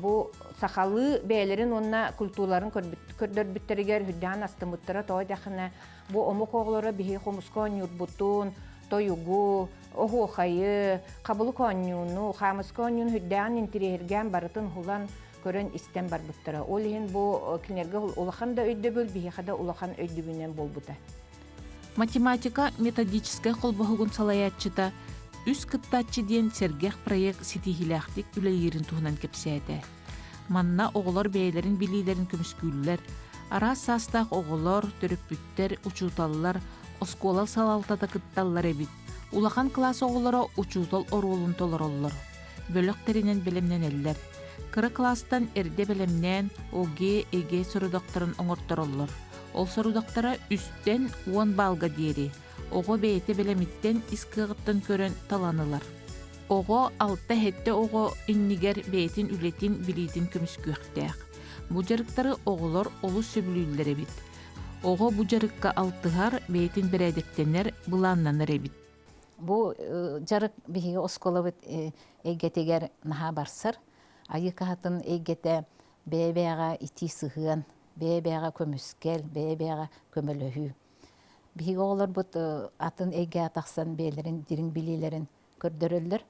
Бу сахалы бәйлерин онна культураларын көрдөрбүттеригер хүддәгын астымыттыра той дахына бу омук оголора биһи хомускон юрбутун, тойугу, охуохайы, кабылуконюну, хамысконюн хүддәгын интирехерген барытын хулан көрөн истен барбыттыра. Ол ehen бу кинерге улахан да өйдөбүл, биһихада улахан өйдөбүнен болбута. Математика методическая холбохугун салаятчыта үс кыттачы ден сергех проект ситихилахтик үлейерин туһунан кепсәтә. Манна оголор бәйләрин билиләрин көмүскүлләр, ара састак оголор, төрөппүттер, учуталлар, осколал салалтата кытталлар эбит. Улахан класс оголоро учутал оролун толороллор. Бөлөктеринен белемнен эллер. Кыры класстан эрде белемнен оге эге сорудактарын оңортороллор. Ол сорудактара үстен 10 балга диери. Ого бейте белемиттен искыгыттан көрөн таланылар. Ого алта хетте ого иннигер бейтин үлетин билитин көмүскүхтәк. Бу жарыктары оголор олу сөбүлүлләр бит. Ого бу жарыкка алтыгар бейтин бередектенер буланнаныр бит. Бу жарык биһиге осколабыт эгетегер наха барсыр. Айыка хатын эгете бебега ити сыгын, бебега көмүскел, бебега көмөлөһү. Биһиге олар бут атын эге атаксан бейлерин, дирин билилерин көрдөрөллөр.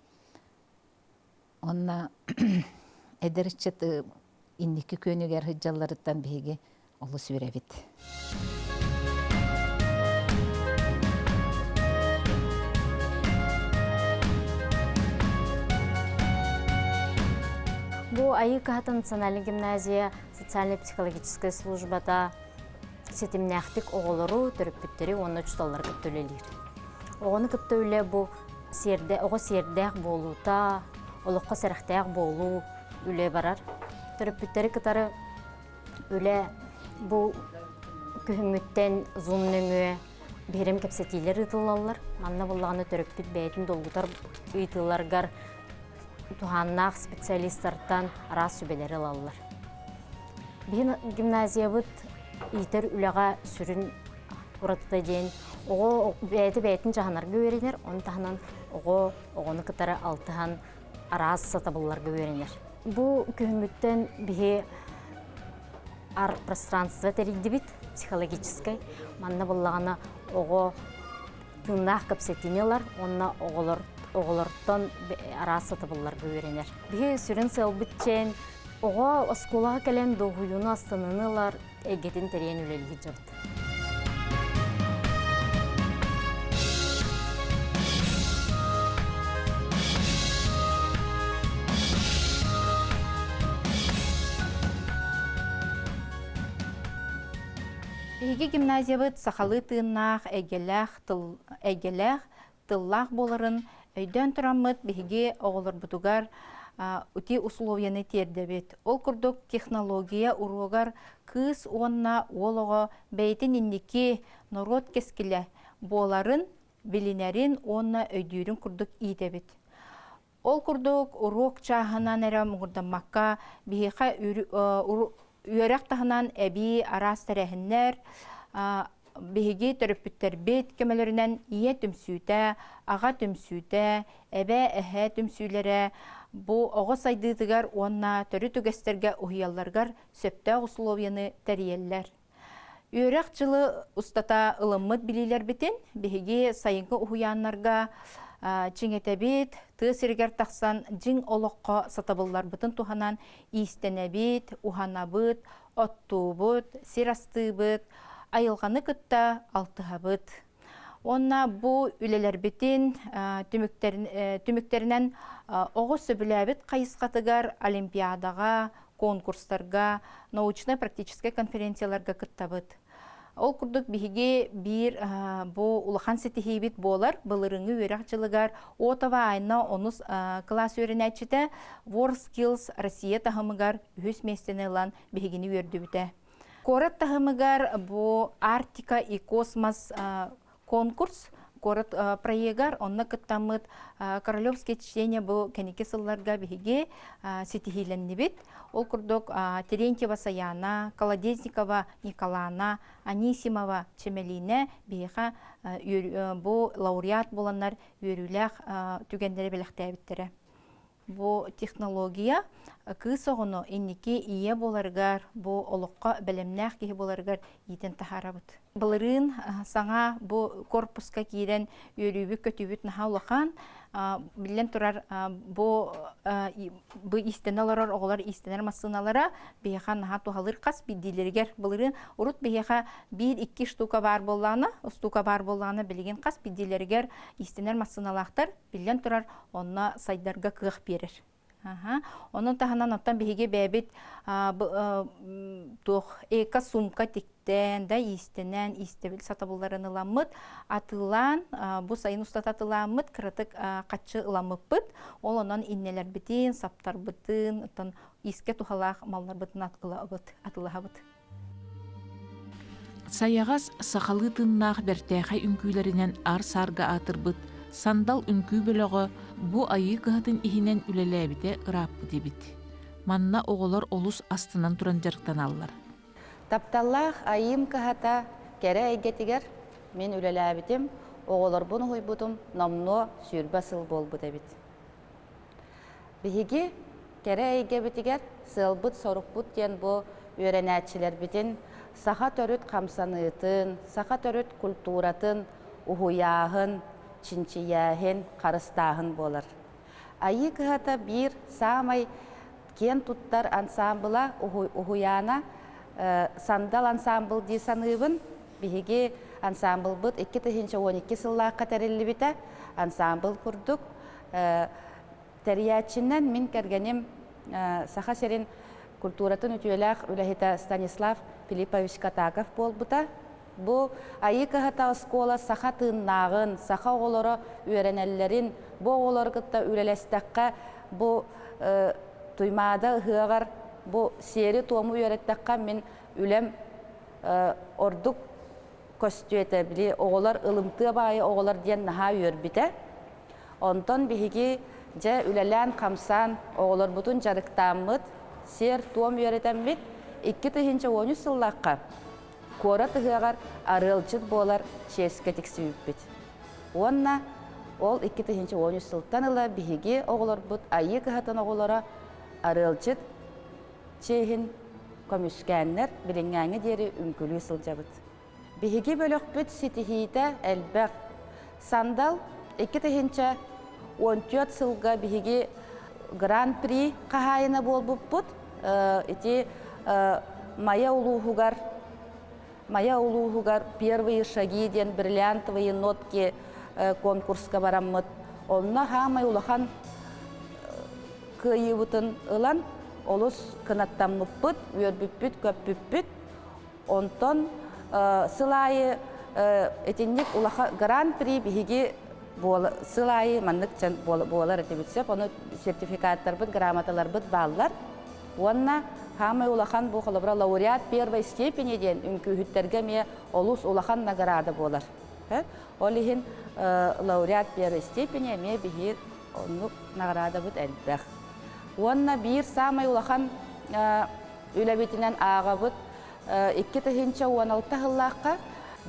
Онна эдерчет инники көнүгер хыджалларыттан биһиге олу сүребит. Бу Айыка хатын национальный гимназия социально-психологическая службата сетимнәхтик оголору төрөппүттери онна чуталлар көттөлелир. Огону көттөле бу ого сердек болута, олокко серехтек болу үле барар. Төрөппүттери кытары үле бу көһүмүттен зумнөңө берем кепсетилер ытылалар. Манна буллаганы төрөппүт бәйтин долгутар ыйтыларгар туханнақ специалисттардан рас сүбелері алалар. Бейін гимназия бұд итер үліға сүрін ұратыда дейін. Оғы бәйті жағанарға өренер, оны тағынан оғыны кітары алтыған араз сатабылларға өренер. Бұл күйіміттен бейі ар пространство тәрейді бит, психологическай. Манна болағаны оғы күннақ кәпсетінелер, онына оғылырттан арасы табылларға өренер. Бігі сүрін сәл бүтчен, оға осколаға кәлен доғуюны астанынылар әгетін тәрейін үлелгі жабды. Биһиге гимназия быт сахалы тыыннах, әгеләх, тыллах боларын, өйден тұрамыт биһиге оғылыр бұтугар үти условияны тердебет. Ол күрдік технология урогар кыз онна олығы бәйтін иннеке народ кескілі боларын билинерин онна өйдүүрүн курдук иитебит. Ол курдук урок чаһынан эре мугурдамакка бихиха үйөрәк таһынан эби арас тәрәһиннәр биһиги төрөппүттербит кемелеринен ие түмсүүтә, ага түмсүүтә, эбе эһә түмсүүләре бу огос айдыдыгар онна төрү түгестерге уһиялларгар сөптә условияны тәриелләр. Үйөрәк жылы устата ылыммыт билилер битин, биһиги сайынкы уһуяннарга чиңетебит, тысыргар тахсан жиң олоққа сатабыллар бытын туханан истенебит, уханабыт, оттубыт, сирастыбыт, айылғаны кытта алтыхабыт. Онна бу үлелер битин түміктерінен оғыз сөбіләбіт қайысқатыгар олимпиадаға, конкурстарға, научно-практический конференцияларға кыттабыт. Ол курдук биһиги бир бу улахан сетихибит болар, былырыңы үйрәк жылыгар, отава айна онус класс үйренәчите WorldSkills Россия тахымыгар үхіс местенелан биһигини үйрдүбіте. Корат тахымыгар бу Арктика и космос конкурс, корат проегар, онна кыттамыт королевские чтения бу кенеке сылларга биһиги сетихиленнибит. Ол курдук Терентьева Саяна, Колодезникова Николана, Анисимова Чемелине биха бу лауреат боланнар үйрүләк түгендері белектәбиттері. Бу технология кысоғыны инники ие боларгар, бу олыққа білімнәк кеге боларгар итен тахарабыт. Былырын саңа бу корпуска кирен үйрүбі көтүбіт наха улахан, билен турар бу истеналар оғылар истенер масыналара бейхан наха тухалыр қас биддилергер былырын урут бейха 1-2 штука бар болланы билеген қас биддилергер истенер масыналақтар билен турар онна сайдарға кығық берер. Onun tahanan attan bihige bebit tuh eka sumka tikten da istenen istebil satabullarını lamıt atılan bu sayın ustat atılamıt kırıtık kaçı lamıpıt ondan inneler bitin saptar bitin attan iske tuhalak mallar bitin atılahabıt. Sayagaz sakalı tınnak berteğe ünküylerinden ar sarga atırbıt. Sandal ünkü bölögü bu ayı kıhatın ihinen ülelebite ırapı debit. Manna oğular olus astından turan jarıktan allar. Taptallah ayım kıhata kere eygetiger men ülelebitim. Oğular bunu huybutum namno sürbasıl bol bu debit. Bihigi kere eygebitiger sılbıt sorukbut diyen bu öğrenetçiler bitin saha törüt kamsanıtın, saha törüt kulturatın, uhuyahın, Çinçiyahın, karıstahın bolar. Ayı kıhata bir samay ken tuttar ansambla uhuyana sandal ansambl diye sanıbın. Bihigi ansambl bud 2012 sılla katarelli bite ansambl kurduk. Teriyatçinden min kergenim saha serin kulturatın ütüyelak ülahita Stanislav Filipovich Katakov bol buta. Bu ayı kıhata skola saha tığınağın, saha oğuları öğrenellerin, bu oğuları kıtta ürelestekka, bu tuymada hığar, bu seri tuğumu öğrettekka min ülem orduk kostüete bili, oğular ılımtığı bayı oğular diyen naha öğrbite. Ondan bihigi je ülelen kamsan oğular butun jarıktamıd, ser tuğum öğretemid, 2013 yıllakka. Kora tığıgar arılçıt bolar çeysketik süyüppit. Onna ol 2013 yıldan ıla bihigi oğular bud ayı kıhatan oğulara arılçıt çeyhin komüskenler bilingeni deri ünkülü sılcabıt. Bihigi bölükbüt sitihide elbek sandal 2014 yılga bihigi Grand Prix kahayına bol buput iti Моя улугар первые шаги ден бриллиантовые нотки конкурска бараммыт. Онна хамай улахан кыйыбытын ылан олус кынаттаммыппыт, үйөрбүппүт, көппүппүт. Онтон сылайы этинник улаха гран-при биһиги сылайы маннык болар этибитсеп, оны сертификаттар быт, грамоталар быт баллар. Онна хамай улахан бу холобра лауреат первой степени ден үнкүһүттерге ме олус улахан награда болар. Олихин лауреат первой степени эме бихи онну награда бут элбэх. Уонна бир самай улахан үләбетинен аға бут 2016 жыллаққа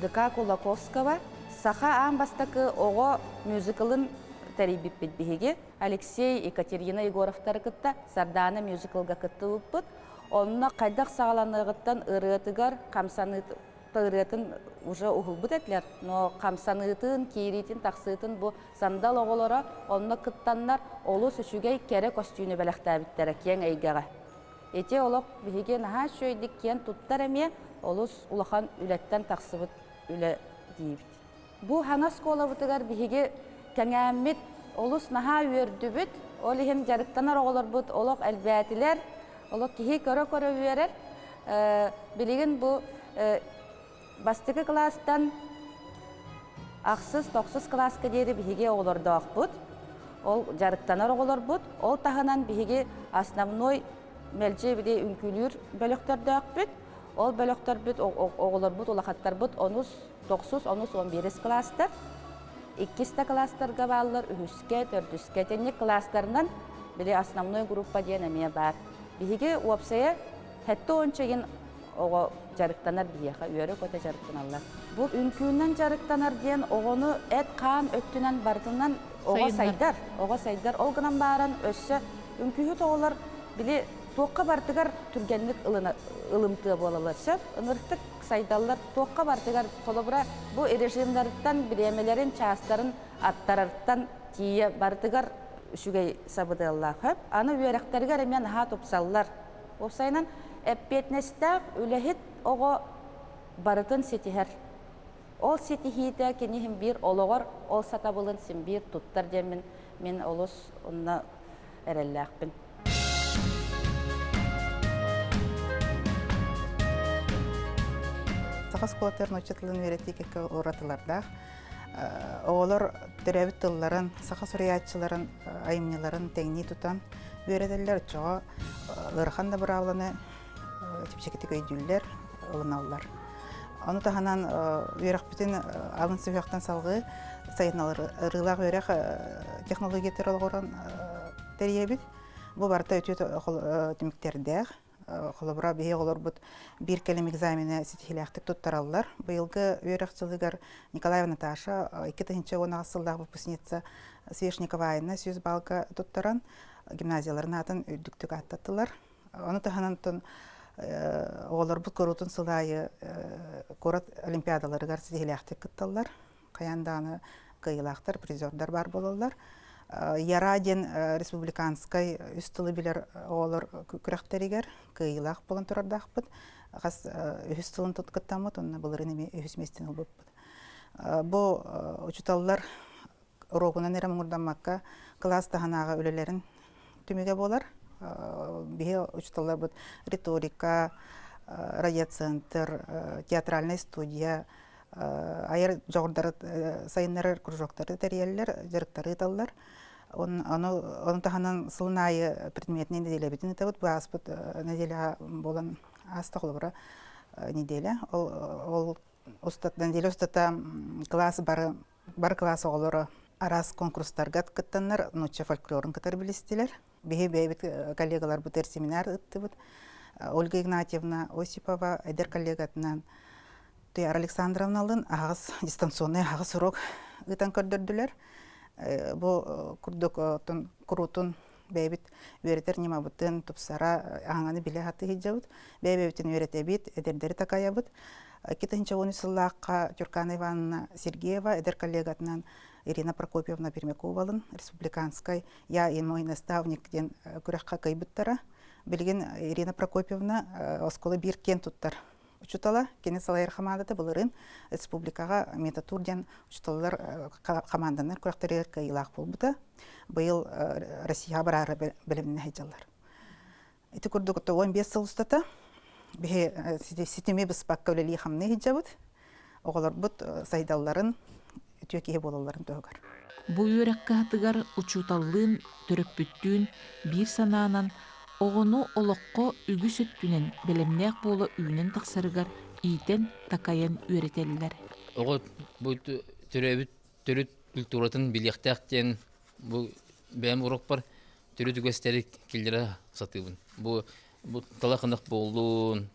ДК Кулаковского саха амбастакы ого мюзиклын тәрибіп бітбігеге Алексей Екатерина Егоровтар кытта Сардана мюзиклға кытты ұппыт. Онына қайдақ сағаланығыттан ұрытыгар қамсаныты ұрытын уже ұғылбыт әтлер. Но қамсаныtын, кейритін, тақсытын бұл сандал оғылары онына кыттанлар олы сүшігей кәрі костюны бәліқтәбіттері кен әйгіға. Ете олық бігі наға шөйдік кен тұттар әме олыс улахан үләттен тақсыбыт үлі дейбіт. Бұл хана скола бұтығар бігі кәңәмет олыс наға өрді бүт, олығын жарықтанар оғылар бұт, олық әлбәтілер, олық кейі көрі өрер. Білігін бұл бастығы кластан ақсыз, тоқсыз класқа дейірі бігі оғыларды ақ бұт, ол жарықтанар оғылар бұт, ол тағынан бігі основной мәлже біде үнкілер бөліқтарды ақ бүт, ол бөліқтар бүт, оғылар бұт, олақаттар бұт, 9-11 кластар. 2 кластарға балылар, 3-4 тәнек кластарынан біле основной группа дейін әме бар. Бігі уапсая хәтті ончайын оғы жарықтанар бияға, үйері көте жарықтаналар. Бұл үнкүйінен жарықтанар дейін оғыны әт қан өттінен бардынан оға сайдар. Олғынан барын өссі үнкүйі тоғылар біле тоққа бартығар түргенлік ылымтығы болаларсы. Үнірттік сайдалар тоққа бартығар қолыбыра бұл режимдерден біремелерін, частарын, аттарарттан тие бартығар үшігей сабыды Аллахы. Аны үйеректерігер емен ға топсалылар. Осайынан әппетнестәк үләхет оғы барытын сетихер. Ол сетихиді кенехін бір олығыр, ол сатабылын сен бір тұттар демін мен олыс онына әрелләқпін. Саха сколатерін очетілін веретек екі оратылардақ. Оғылар түрәбіт тылларын, саха сұриятчыларын, айымнеларын тәңні тұтан өретелер чоға ұрған да бір ауыланы тепшекетік өйділер ұлынаулар. Оны тағанан өйрақ бүтін ағын сөйяқтан салғы сайыналар ұрылақ өйрақ технологиятер олғырын тәрие біт. Бұл барда өтет түміктердәғ. Қолыбыра бейе олар бұд бір кәлем экзамені сетихиләқтік тұттаралылар. Бұйылғы өйрақчылығар Николаева Наташа 2010 ғасылдағы выпускница Свешникова Айна 100 балға тұттаран гимназияларын атын өйдіктік аттаттылар. Оны тағанантын олар бұд көрутын сылайы көрат олимпиадаларығар сетихиләқтік күтталылар. Қаянданы қиылақтар, призердар бар болалар. Яраден республиканскай үстілі білер олар күрәқтерігер, кыйлақ болын тұрардақ бұд. Қас үстілін тұткыттамыд, онына бұлырын еме үсместен ұл бұд. Бұл ұчыталылар ұрогынан әрі мұңырданмаққа класс тағанаға өлелерін түмеге болар. Бейе ұчыталылар бұд риторика, радиоцентр, театральная студия, айыр жоғырдары сайынлары кружоктары тәрелер, жарықтары талылар. Оның тағанан сылынайы предметіне неделе бетін етабыд, бұл аспыт неделе болан аста қолыбыра неделе. Ол неделе ұстата классы бар классы олары арас конкурстарға кіттанлар, ноча фольклорын кітар білістелер. Бейбет коллегалар бұтер семинар үтті бұд. Ольга Игнатьевна Осипова, әдер коллегатынан Түйар Александровналын ағыз дистанционный ағыз урок ұтан көрдірділер. Бұл күрдік құрутын бәйбіт өретер нема бұтын тұпсара аңаны біле хаты хиджабыд. Бәйбіттен өрете бит, әдердері такая бұд. 2010 жыллаққа Тюркана Ивановна Сергеева, әдер коллегатынан Ирина Прокопьевна Пермяковалын, республиканскай, я и мой наставник ден күрәққа кайбыттара. Білген Ирина Прокопьевна осколы бір кен тұттар. Учутала, кене салайыр қамандаты бұлырын республикаға метатурден учуталылар қаманданар күрәқтерер кайылақ бол бұда. Бұйыл Россия барары біліміне хайжалар. Эти күрдік 15 сыл ұстата. Бе сетеме біз баққа өлелі қамны хайжабыд. Оғалар бұд сайдалларын өтеке болаларын төғар. Бұл өрәкке атығар учуталлын, төрөппүттүн, бір сананан оғыну олыққо үгіс өттінен білімнәқ болы үйінен тақсарығар ийтен такайын өретелілер. Оғы бұйты төрөт культуратын билектектен бу бәм урок бар төрөт үгөстери килдере сатыбын. Бу талахындык болдун.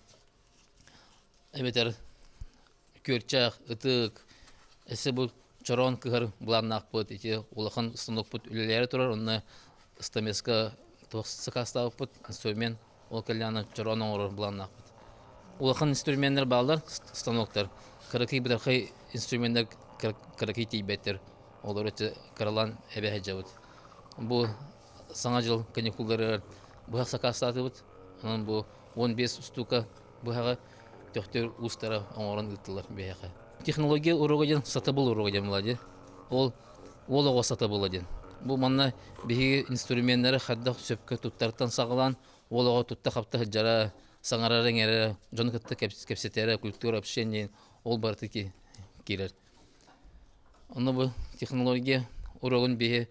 Эметер көрчак, ытык, эсе бу чорон кыгыр буланнак бут, ити улахан станок бут үлелери турар, онна стамеска тосыкастап бут, инструмент ол калляны чорон оңор буланнак бут. Улахан инструменттер балдар, станоктар. Каракый бирахай инструменттер каракый тийбеттер. Олар өте каралан эбеһе жабыт. Бу саңа жыл каникуллары бу сакастаты бут. Анан бу 15 штука бу хага төктөр устара оңорон ыттылар беһе. Технология урогаден сатабыл урогаден булади. Ол ого сатабыладен. Бу манна беһе инструменттер хадда сөпкө туттартан сагалан, ого тутта хапта жара саңарарын эре жонкытты кепсетере культура общения ол бартыки кирер. Оны бу технология урогун беһе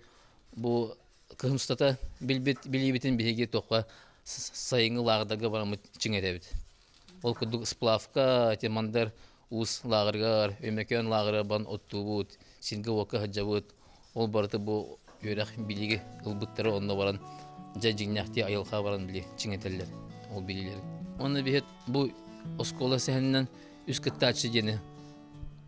бу кымстата билибитин беһеге токка сайыңы лагдага барамыт чиңедебит. Ол кудук сплавка темандар ус лагыргар, өмөкөн лагыры бан оттубут, синге ока хаджабут. Ол барты бу өрөх билиги ылбыттары онда баран жажиңнахти айылга баран били чиңетеллер. Ол билилер. Оны беһе бу оскола сәһеннән үскәттәче дене.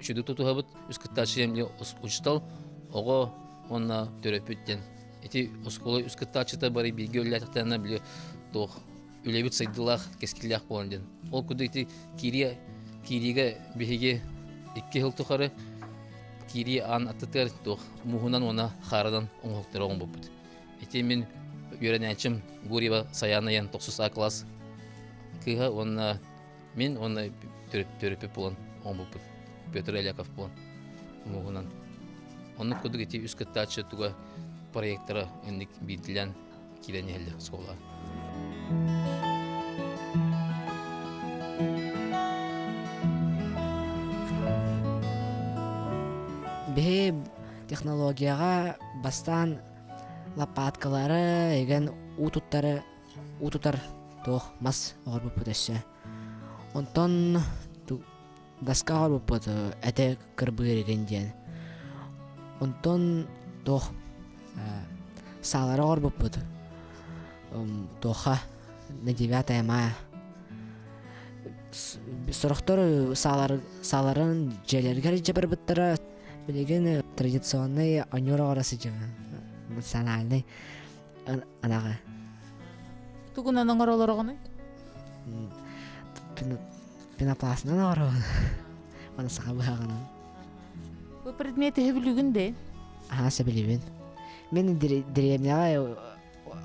Шуды тутуһабыт үскәттәче емле учтал, ого онна төрөпүттен. Эти оскола үскәттәче бары билге өлләтәнә биле тох үлебит сайдылах кескиллях болден. Ол кудыйти кириге беһеге 2 ел тухары кири ан аттыр тох мухунан она харадан оңоктырон бупут. Эти мен йөрәнәчим гуриба саянаян 9 класс кыга онна мен онна төрөпүп болон омбупут. Петр Эляков болон мухунан. Оны кудыйти үскәттәче туга проекттары инник бидилен киленеле школа. Бе технологияга бастан лопаткалары, еген утутар тох мас орбу путеше. Онтон даска орбу пут эте кырбыр егенден. Онтон тох салары орбу пут тоха на 9 мая. Сорохтор саларын желергер жабыр буттара билеген традиционный анюра арасы жа национальный анага. Тугунан оңоролор огоны? Пенопластынан оңорон. Аны сака багана. Бу предмети хебилүгүндө? Себилибин. Мен деревняга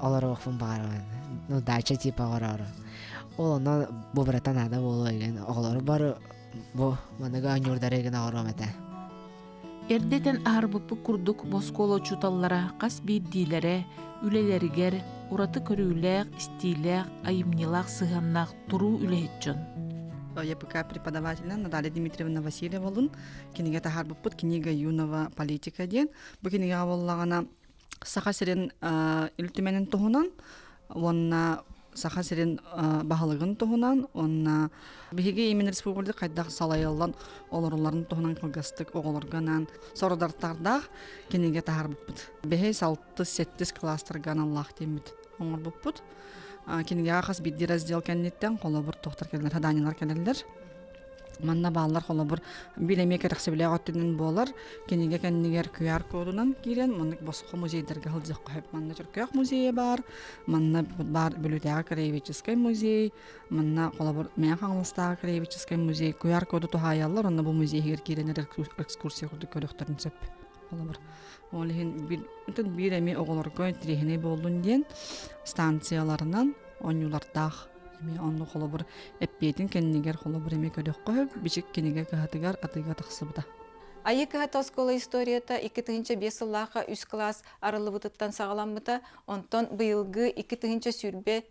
олар оқфын бағарған. Ну, дача типа ғарары. Ол онна бұ біратан ада болу еген. Оғылары бар бұ маныға анюрдар еген ағырам әті. Эрдетен арбыпы курдук босколо чуталлара, қас бейдилere, үлелерігер, ураты көрүүләк, стиләк, айымнилақ, сығаннақ, туру үлехетчон. ЯПК преподавателя Наталья Дмитриевна Васильева болын. Кенеге тахарбыппыт, книга юного политика ден. Бұ кенеге аваллағана саха сирен үлтіменін тұғынан, онна саха сирен бағалығын тұғынан, онна бігеге емен республикада қайдақ салайылан оларыларын тұғынан қылғастық оғылырғанан сородарттардақ кенеге тахар бұппыт. Бәхей 6-7 кластырған Аллах демет оңыр бұппыт. Кенеге ақас бидді раздел кәнеттен қолы бір тоқтар келдер, хаданилар келдер. Манна балалар қолы бір билеме керексе біле ғаттының болар. Кенеге кәннегер QR кодынан келен, манны босқы музейдерге ғылдық қойып. Манна Түркияқ музейі бар, манна бар Бөлітеға краеведческий музей, манна қолы бір мен қаңылыстағы краеведческий музей. QR коды тұхайалар, онна бұл музейгер келенер экскурсия құрды көріқтерін сөп. Қолы бір. Олығын бір әме оғыларға тірехіне болуын ден станцияларынан оңюлардақ онны қолы бір әппейтін кәннегер қолы бір әме көдек қойып, бішік кәнеге кәхатығар атыға тақсыбыда. Айы кәхат оскола историята 2-5 сыллаға 3 класс арылы бұтыттан сағаламыта, онтон бұйылғы 2-5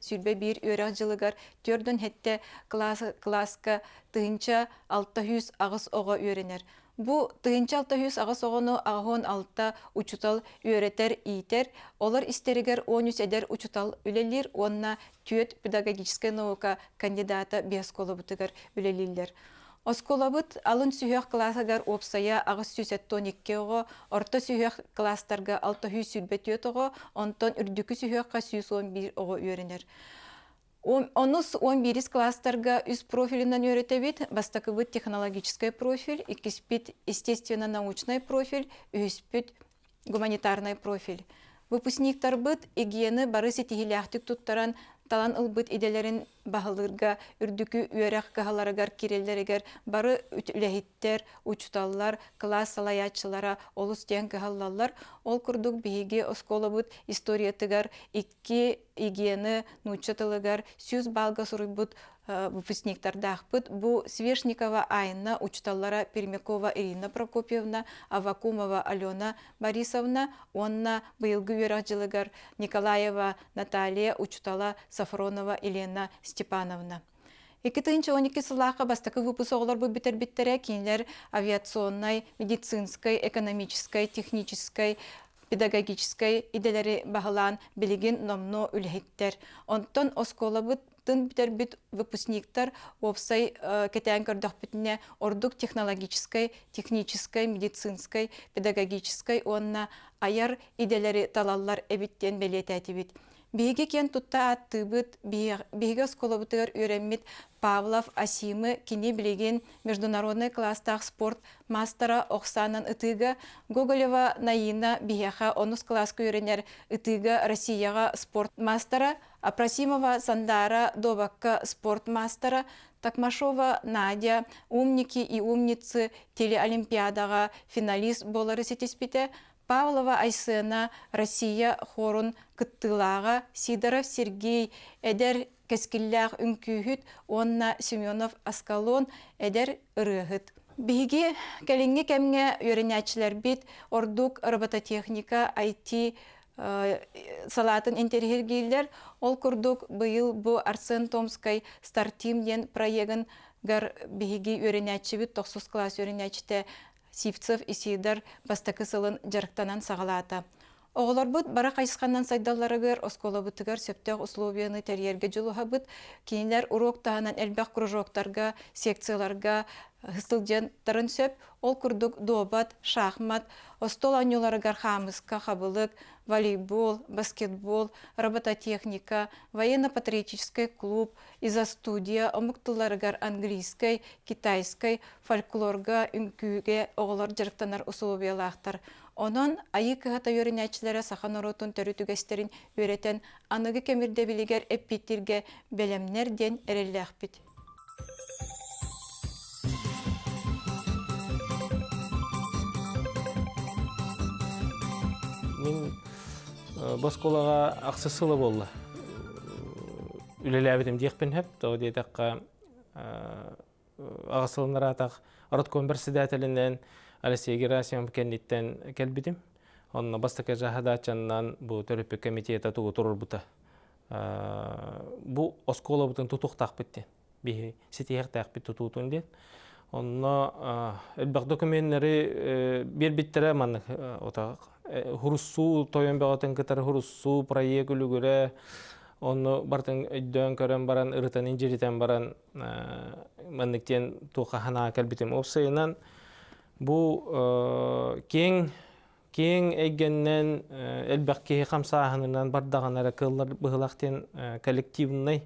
сүрбе бір өрәқ жылығар төрден хетте класска 600 ағыз оға өренер. Бу 600 ағыз оғыны ағын алта учутал өретер ийтер, олар истерігер 13 әдер учутал үлелер, онна түйет педагогическая наука кандидата биосколы бұтығар үлелілер. Осколабыт алын сүйек классагар опсая ағыз сүйсеттон еккеғо, орта сүйек класстарға 600 сүлбет өтіғо, онтон үрдікі сүйекқа 111 оғы өрінер. Онус 11 класстарға үз профилінен өретебет, бастакыбыт технологический профиль, икиспит естественно-научный профиль, үспит гуманитарный профиль. Выпускниктар быт игиені бары сетихиляқтық туттаран талан ылбыт иделерин бағылырға, үрдікі үйерек қағаларығар керелерігер, бары үләхиттер, учталлар, класс салаятчылара, олыс ден қағалалар, ол күрдік бейге осколабыт историятыгар, икки игиені нучатылығар, сүз балға сұрыбыт выпускниктардақпыт. Бу Свешникова Айна, учталлара Пермякова Ирина Прокопьевна, Авакумова Алена Борисовна, онна быйылгы үйерақчылығар Николаева Наталья, учтала Сафронова Елена Степановна. 2012 сылаққа бастақы выпуск оғылар бұл бітер-біттере кейінлер авиационной, медицинской, экономической, технической, педагогической иделері бағылан білеген номно үлхеттер. Онтон осколабыт бітер-біт выпускниктар опсай кетен көрдіқ бітіне ордук технологической, технической, медицинской, педагогической онна аяр иделері талалар әбіттен белетәті бит. Биге кен тутта аттыбыт, биге осколабытығар өреммит Павлов Асимы кини билеген международный класстақ спорт мастера Оксанан ытыга, Гоголева Наина бияха онус класска өренер ытыга Россияға спорт мастера, Апрасимова Сандара Добакка спорт мастера, Такмашова Надя, умники и умницы телеолимпиадаға финалист болары сетеспите, Павлова Айсена Россия хорун кыттылаға, Сидоров Сергей эдер кескиллях үнкүйхіт, онна Семенов Аскалон эдер ырығыт. Биги кәліңге кәмге өрінәчілер бит, ордук робототехника, IT салатын интерьергейлер, ол күрдук бұйыл бұ Арсен Томскай стартим ден проегін гар биги өрінәчі бит, 9 класс өрінәчіте Сивцев Исидар бастакы сылын жарықтанан сағалата. Оғылар бұд бара қайсықаннан сайдаларығыр, оскола бұтығар сөптеғ условияны тәрерге жылуға бұд, кейінлер урок тағынан әлбәқ кружоктарға, секцияларға хыстылден тарын сөп, ол күрдік добат, шахмат, остол анюларығар хамысқа, қабылық, волейбол, баскетбол, робототехника, военно-патриотический клуб, изо-студия, омықтыларығар английской, китайской, фольклорға, үнкүйге оғылар жарықтанар условиялақтар. Онон айы кығата өрінәчілері сахан оротын төрі түгестерін өретен анығы кемірде білігер әппеттерге бәлемнерден әрелләқ бит. Мен басқолаға ақсысылы болды. Үлелі әбетім дейқпен әп, дейдаққа ағысылыныр атақ Ороткон бірсідәтілінен Алексей Герасимов кәнеттен кәлбідім. Онына бастықы жағадатчанынан бұл төріпі комитета тұғы тұрыр бұта. Бұл оскола бұтын тұтуқтақ бітті. Бейі сетеяқтақ бітті тұтуын ден. Онына әлбақ документтері бір біттірі манық отақ. Хуруссу, тойын бағатын кітар хуруссу, проект үлігірі, оны бартын өйден көрін баран, ұрытын инжеритен баран маннықтен тұқа хана кәлбітім. Опсайынан бұл кең әйгеннен әлбәқ кейі қамсағынынан бардаған әрі қылылар бұғылақтен коллективнай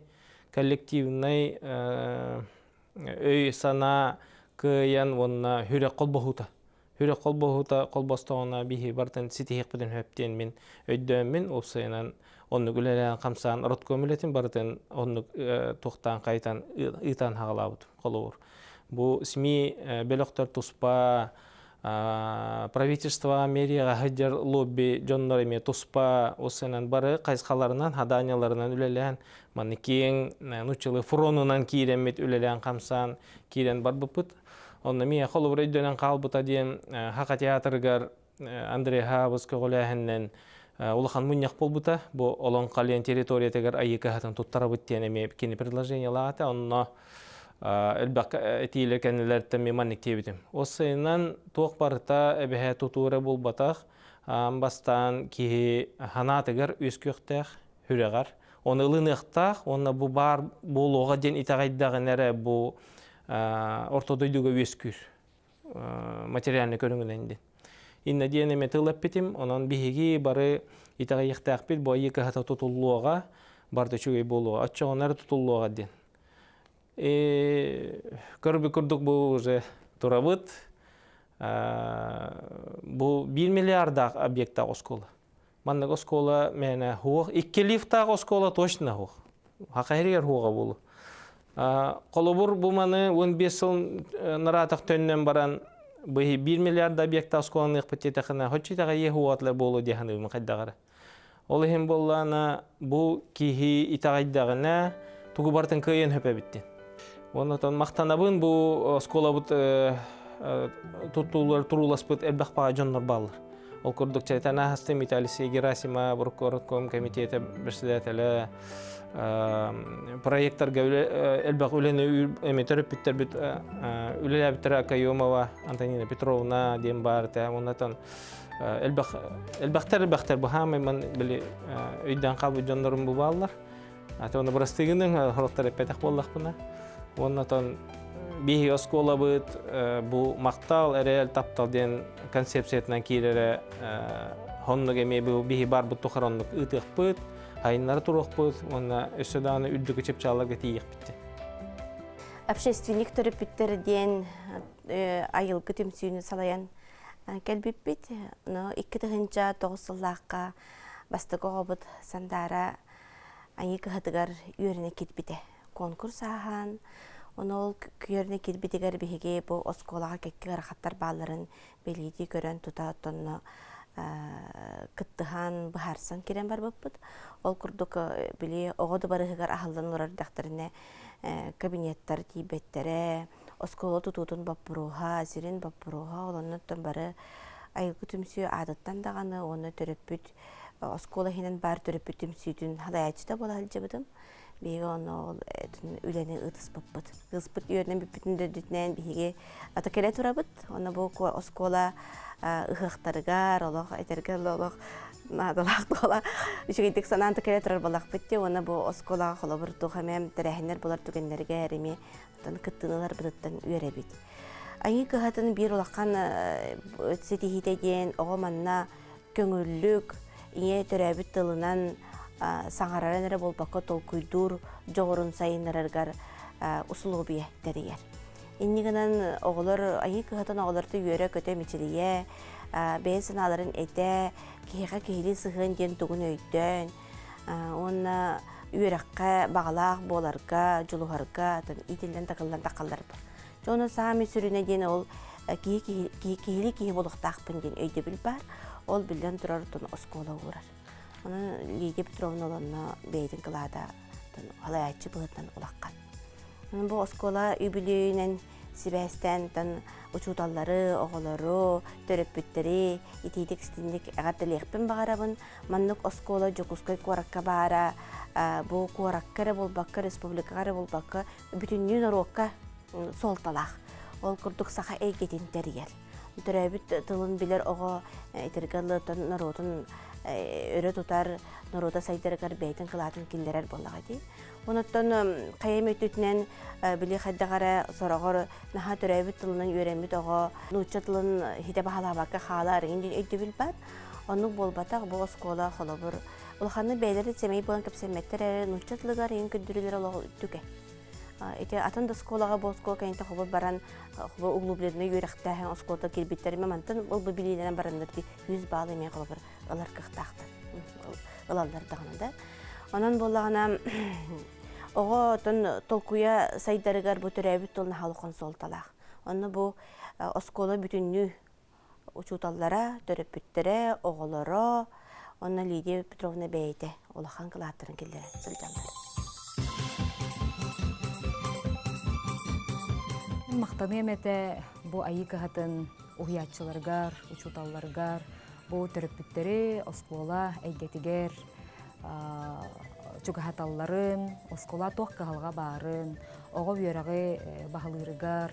өй сана кыян онына хүрек қол бұғута. Хүрек қол бұғута, қол бастауына бейі бартын сетейік бұдын өптен мен өйдөмін, опсайынан оны күлелен қамсағын ұрот көмілетін бартын оны тоқтан қайтан ұйтан хағалабыд қолы ор. Бұл СМИ бөліқтер тұспа, правительство мерияға ғыджар лобби жонлар еме тұспа, осынан бары қайсқаларынан, хаданияларынан үлелен, маны кейін нұчылы фронынан кейремет үлелен қамсан, кейрен бар бұпыт. Онна мия қолы бір өйдөнен қалбыта дейін Хақа театрығар Андрей Хабысқы ғоләхіннен Улахан мұнияқ болбыта, бұл олың қалиян территориятығар айықы ғатын тұттара бұттен еме кені предложение лағаты, онна әлбәқ әтейлер кәнелерді меманник тебітім. Осыйынан тоқ барыта әбіхә тұтуыры болбатақ, бастан кейі ханатығар өскөқтәқ, хүрәғар. Оны ылынықтақ, оны бұл бар болуға ден итағайдағын әрі бұл ортодойдуга өскүр материальный көрүнгүнендин. Инна диенеме тылап битим, онон биһиги бары итагыйыктаак бит бу айыка хата тутуллуга барды чугай болуга, атчоонар тутуллуга ден. Көрбү курдук бу уже турабыт. Бу 1 миллиардак объекта оскола. Маннак оскола мене хуох, 2 лифтак оскола точно хуох. Хакайрер хуога болу. Колобур бу маны 15 жыл наратак төннөн баран бу 1 миллиард объекта осколаны ыкпытетахына хочитага ехуатлар болу деханы кайдагара. Ол хем боллана бу кихи итагайдагына тугу бартын кыйын хөпөбүттү. Онотон мактанабын бу оскола бут туттулар туруласпыт элбакпага жоннор баллар. Ол курдук чайтана хастем Италиси Герасима Буркорком комитета председателя проекттарга элбак үлени эметерип биттер бит үлеләбитер Кайомова Антонина Петровна дем бар та онотон элбактар бу хамы мен били өйдөн калбы жоннорум бу баллар. Ата оны брастыгынын хорактар эпетак боллак буна. Онотон биһи оскола быт бу мактал эрел таптал ден концепциятынан кирере хоннук эме бу биһи бар бу тухароннук ытык быт хайнары турук быт онна өсөданы үддүк чепчаларга тийик битти. Общественник төрөпүттер ден айылгы төмсүүнү салаян келбиппит, но 2-9 сыллаакка бастыгы быт сандара айык хатыгар үйрөне кетбите. Конкурс ахан Онол күйеріне келбетігер бігі бұл осколаға кекке рахаттар баларын белейді көрін тұта тұнны кыттыған бұхарсан керен бар бұппыд. Ол күрдік біле оғыды барығығар ахылдан ұрар дақтарына кабинеттар тейбеттері, осколы тұтутын баппыруға, азерін баппыруға, оланы тұн бары айылғы түмсі адыттан дағаны, оны төріппіт, осколы хинен бар төріппіт түмсүйдің халаячыда бола әлжебідім. Биге оны үлені ұтыс бұппыд. Ғызбыт үйерінен бүппітінді дүтінен биге ата келе тұрабыд. Оны бұл оскола ұғықтарығар, олық, әтергер олық, надалақ дола. Үшігейдік сананты келе тұрар болақ бітті. Оны бұл осколаға қолы бір тұғамем тәрәхінер болар түгендерге әріме күттінілер бұдыттан үйері бит. Айы күғатын бір олаққан өтсетихидеген оғыманна көңіллік, ие төрәбіт тылынан саңарарынары болбақы толкуйдур жоғырын сайынараргар усулу бие дәрігер. Иннігінен оғылар, айы күғатын оғыларды үйері көте мечелие, бейін сыналарын әйті, кейіға кейлі сығын ден тұғын өйден, оны үйераққа бағалақ боларға, жұлуғарға, итілден тақылдан тақалдар бар. Жоны сами сүріне ден ол кейлі кейі болықтақпын ден өйді біл бар, ол білден тұрар тұны оскола ұғырар. Оны Лидия Петровна оланна бейдің қылада халаячы бұғыттан олаққан. Бұл оскола үбілейінен Сибәстен учуталлары, оғылары, төрөппүттері, итейдік стендік әғаттылықпен бағарабын. Маннық оскола жокускай қуараққа бара, бұл қуараққары болбаққа, республикағары болбаққа, бүтіннен орыққа солталақ. Ол күрдік сақа әйгетін тәрігер. Төрөбіт тылын білер оғы етергалы наротын өрі тұтар нұруда сайдырығар бәйтін қылатын келдерер болаға дей. Оныттан қайым өтетінен білі қайдағара сорағыр наға төрәбіт тылынан өремет оғы нұтча тылын хиде бағалабаққа қала арыңын өйді біл бар. Оның болбатақ бұл оскола қолы бұр. Олқаны бәйлері семей болан көпсеметтер әрі нұтча тылығар ең күндірілер олығы үттіге. Атын да сколаға бұл скола кәйінті құбы баран құбы ұғылублеріне үйректәхен осколта келбеттеріме мантын ол бұл білейлерін барандырды 100 балы емен құлы бір ұлар қықтақтыр. Ұлалдар дағынында. Онан болағына оғы тұн толкуя сайдарығар бұл түрәбіт тұлына халықын солталақ. Оны бұл оскола бүтінні учуталлара, төрөппүттері, оғылары, оны Лидия Петровна бәйті олақан қылаттырын келдері сылжанлары. Мақтаны әмәті бұл айы қағатын ұғиятшыларғар, учуталларғар, бұл түріппіттері, оскола, әйгетігер, чүгіхаталларын, оскола тоқ қағалға барын, оғы үйерағы бағылырығар,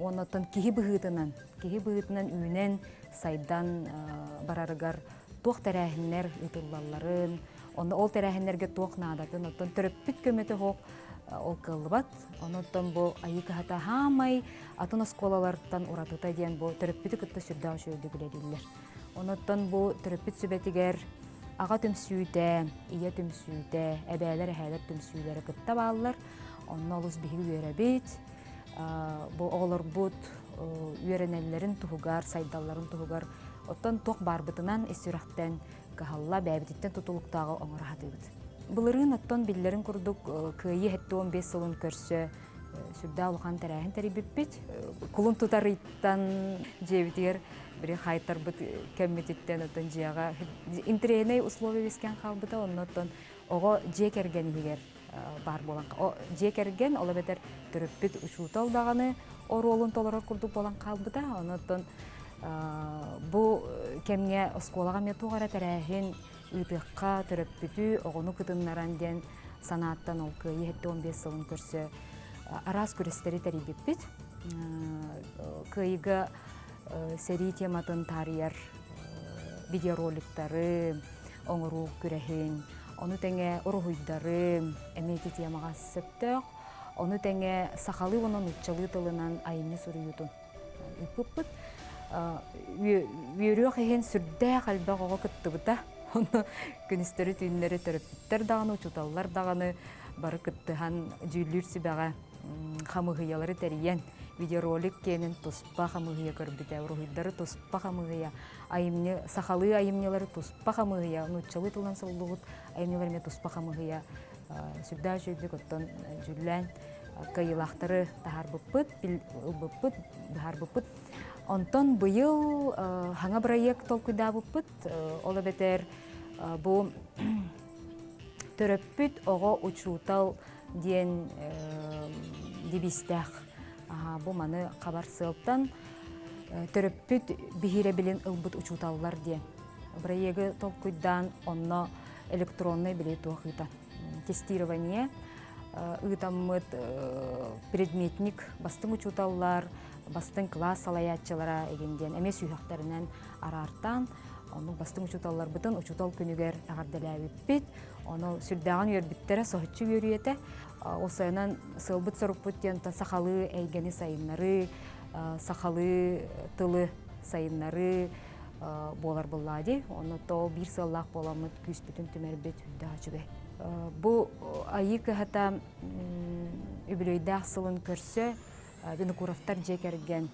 онытын кеғі бұғытынан үйінен сайдан барарығар тоқ тәрәхінлер ұтылаларын, оны ол тәрәхінлерге тоқ надатын, оттын түріппіт көметі хоқ, ол кылбат. Онуттан бу айы кыһата хамай атын осколалардан уратыта диен бу төрөппүтү кытта сүрдөө шөйдү билелилер. Онуттан бу төрөппүт сүбетигер ага түмсүүтэ, ия түмсүүтэ, эбээлер эһэлер түмсүүлери кытта бааллар. Онно олус биһиги үөребит. Бу оголорбут үөренеллерин туһугар, сайдалларын туһугар оттон тох барбытынан эсүрахтен кахалла бәбититтен тутулуктагы оңорахатыбыт. Булырын оттон биллерин курдук кыйы 15 сылын көрсө сүрдө улхан тарахын тарибиппит. Кулун тутарыттан жебитер бир хайтарбыт кемметиттен оттон жыяга интернет условия бескен халбыта оннотон ого жекерген егер бар болан. О жекерген ола бетер төрөппүт учутал даганы оролун толорор курдук болан калбыта. Оннотон бу кемге осколага метугара тарахын ытыкка төрөппүтү огону кытыннаран ден санааттан ол кыйы 15 сылын көрсө арас күрестери тарибиппит. Кыйга сери тематын тарыяр видеороликтары оңору күрехин, onu tenge uruhuydары эмети темага сөптөк, onu tenge сахалы онон уччалы тылынан айымны сурuyутун. Үппүппүт үйөрүөх эхен сүрдэ калбак ого кыттыбыта. Оны күнүстөрү түйүннөрү төрөппүттер даганы, учуталлар даганы бары кыттыхан жүйүлүр сибага хамыгыялары териян видеоролик кенин туспа хамыгыя көрбүтэ, уруhuydары туспа хамыгыя, айымны сахалы айымнылары туспа хамыгыя, уччалы тылынан сылдыгыт айымныларыме туспа хамыгыя сүрдэ жүйүлүк оттон жүллэн кайылактары тахарбыппыт, бахарбыппыт. Онтон быйыл хаңа проект толкуйдабыппыт, ола бетер бу төрөппүт ого учутал диен дибистах. Бу маны кабар сылтан төрөппүт бихире билен ылбыт учуталлар диен. Проекты толкуйдан онно электронный билет уахыта. Тестирование ытаммыт предметник бастың учуталлар, бастың класс алаятчылара эгенден эмес үйөктөрүнөн арартан onu бастың учуталлар бытын учутал күнүгер агардалабыппит. Onu сүрдаган үйөрбүттере сохучу үйөрүете. Осайынан сылбыт соруппуттен сахалы эйгени сайыннары, сахалы тылы сайыннары болар буллади. Onu то бир сыллак боламыт күспүтүн түмербет үддачыбы. Бу айы кыһата үбүлөйдах сылын көрсө Винокуровтар жекерген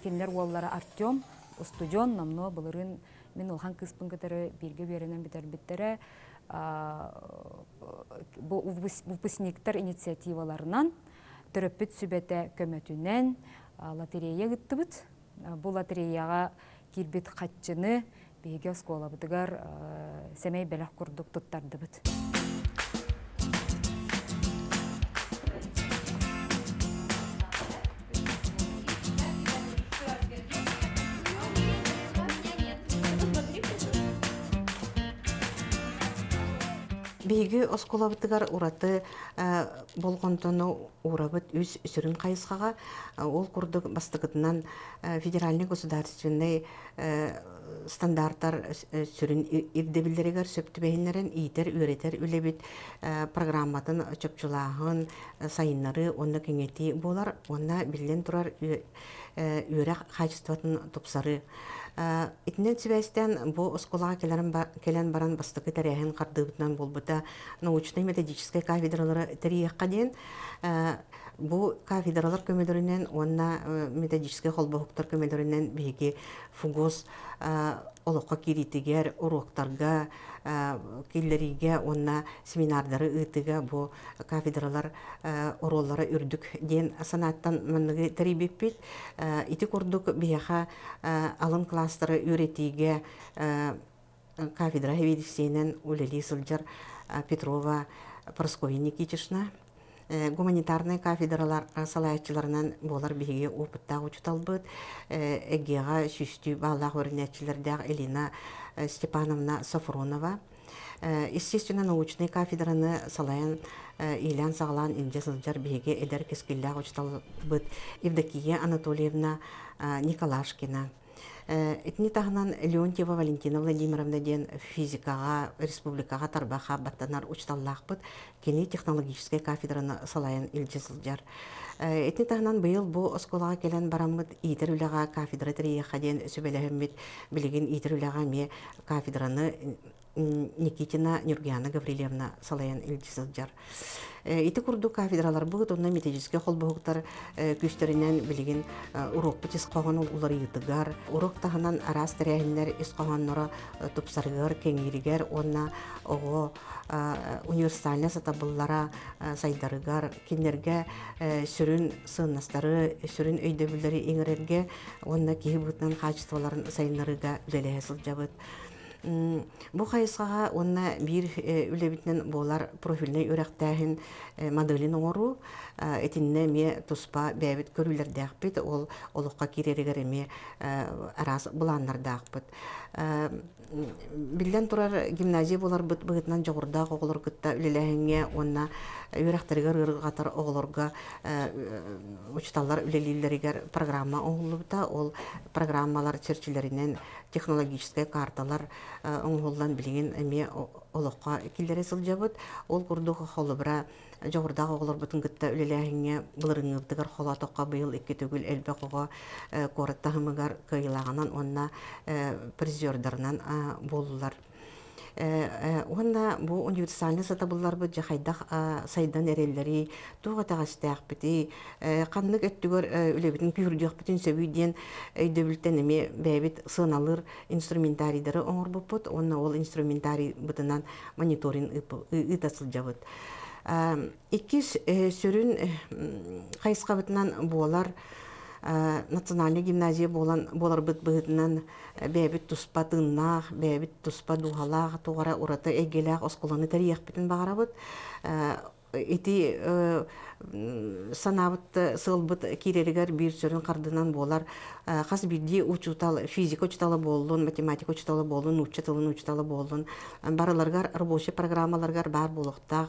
кинлер уоллары Артем, студион намно булырын мен улхан кыспын кытары бирге беренен битербиттере бу выпускниктар инициативаларынан төрөппүт сүбете көмөтүнен лотерея гыттыбыт. Бу лотереяга кирбит катчыны беге сколабытыгар семей белек курдук туттардыбыт. Беги осколабытыгар ураты болгонтону урабыт үз сүрүн кайыскага ол курдук бастыгытынан федеральный государственный стандарттар сүрүн ирдебилдеригер сөптүбейнерен иитер үйретер үлебит программатын чөпчулагын сайыннары онна кеңети болар, онна билен турар үйрек качестватын тупсары. Итнен сибэстен бу осколага келен баран бастыкы тәрәһен кардыбытынан болбута научно-методический кафедралары тәрияққа ден бу кафедралар көмөлөрүнөн онна методический холбохуктар көмөлөрүнөн биги фугос олоққа киритигер уроктарга киллериге онна семинардары ытыга бу кафедралар ороллары үрдүк ден санаттан мыныгы терибиппит ити курдук бияха алын класстары үйретиге кафедра медицинен улели сылжар Петрова Прасковья Никитична гуманитарный кафедралар салаятчыларынан болар биге опытта учуталбыт эгега сүстү балах өрнәтчилердәг Элина Степановна Сафронова естественно научный кафедраны салаян Илян саглан инде сылжар биге эдер кескилләг учуталбыт Евдокия Анатольевна Николашкина Этни тахынан Леонтьева Валентина Владимировна ден физикаға, республикаға тарбаға баттанар учталлақпыт, кені технологическая кафедраны салайын илжесілжар. Этни тахынан быйыл бұл осколаға келен барамыд итер үліға кафедра тірейеқа ден сөбеләхіммет білеген итер үліға ме кафедраны Никитина Нюргиана Гаврилевна салайын илжесілжар. Ити курду кафедралар бұғыт, онна методическе қол бұғықтар күстерінен білген урок бітіс қоған олар етігар. Урок тағынан арас тірәхінлер ес қоғанлары тұпсарғар, кеңерігер, онна оғы универсальна сатабыллара сайдарығар, кендерге сүрін сыннастары, сүрін өйдөбілері еңірерге, онна кейі бұғытынан қачыстыларын сайынларыға үлелі жабыт. Бұл қайысқаға онна бір үлебітінен болар профиліне өрәқтәхін моделін оңыру, әтінне ме тұспа бәбіт көрілерді ақпет, ол олыққа керерігер еме арас бұланларды ақпет. Білден тұрар гимназия болар бұғытынан жоғырда оғылыр күтті үлеләхінге, онна өрәқтәрігер ұрғатар оғылырға ұчталар үлелілерігер программа оғылыбыта, ол программалар черчілерінен технологическая карталар оңғылдан білген әме олыққа келдері сылжабыд. Ол күрдіғі қолыбыра жоғырдағы оғылыр бұтын күтті үлеләхінге бұлырыңыздығыр қола тоққа бұйыл екі төгіл әлбі қоға қорыттағымығар кайылағынан онна призердарынан болылар. Онна бұл универсальный сатабылар бұл жақайдақ сайдан әрелері туға тағастаяқ біті, қаннық өттігір үлебетін күйірдіғ бүтін сөбейден өйдөбілтен әме бәйбіт сыналыр инструментаридері оңыр бұппыт, онна ол инструментарий бұтынан мониторин ұйтасыл жабыт. Иккіз сүрін қайысқа бұтынан болар национальный гимназия болар бұтынан бәбіт тұспа тыңнақ, бәбіт тұспа дұғалақ, туғара ұраты әгелақ, осқоланы тәрияқ бітін бағара бұд. Эти санабыт сылбыт киреригер бір сөрін қардынан болар. Қас бірде физика учталы болуын, математика учталы болуын, учталын учталы болуын. Барыларғар рабочий программаларғар бар болуқтақ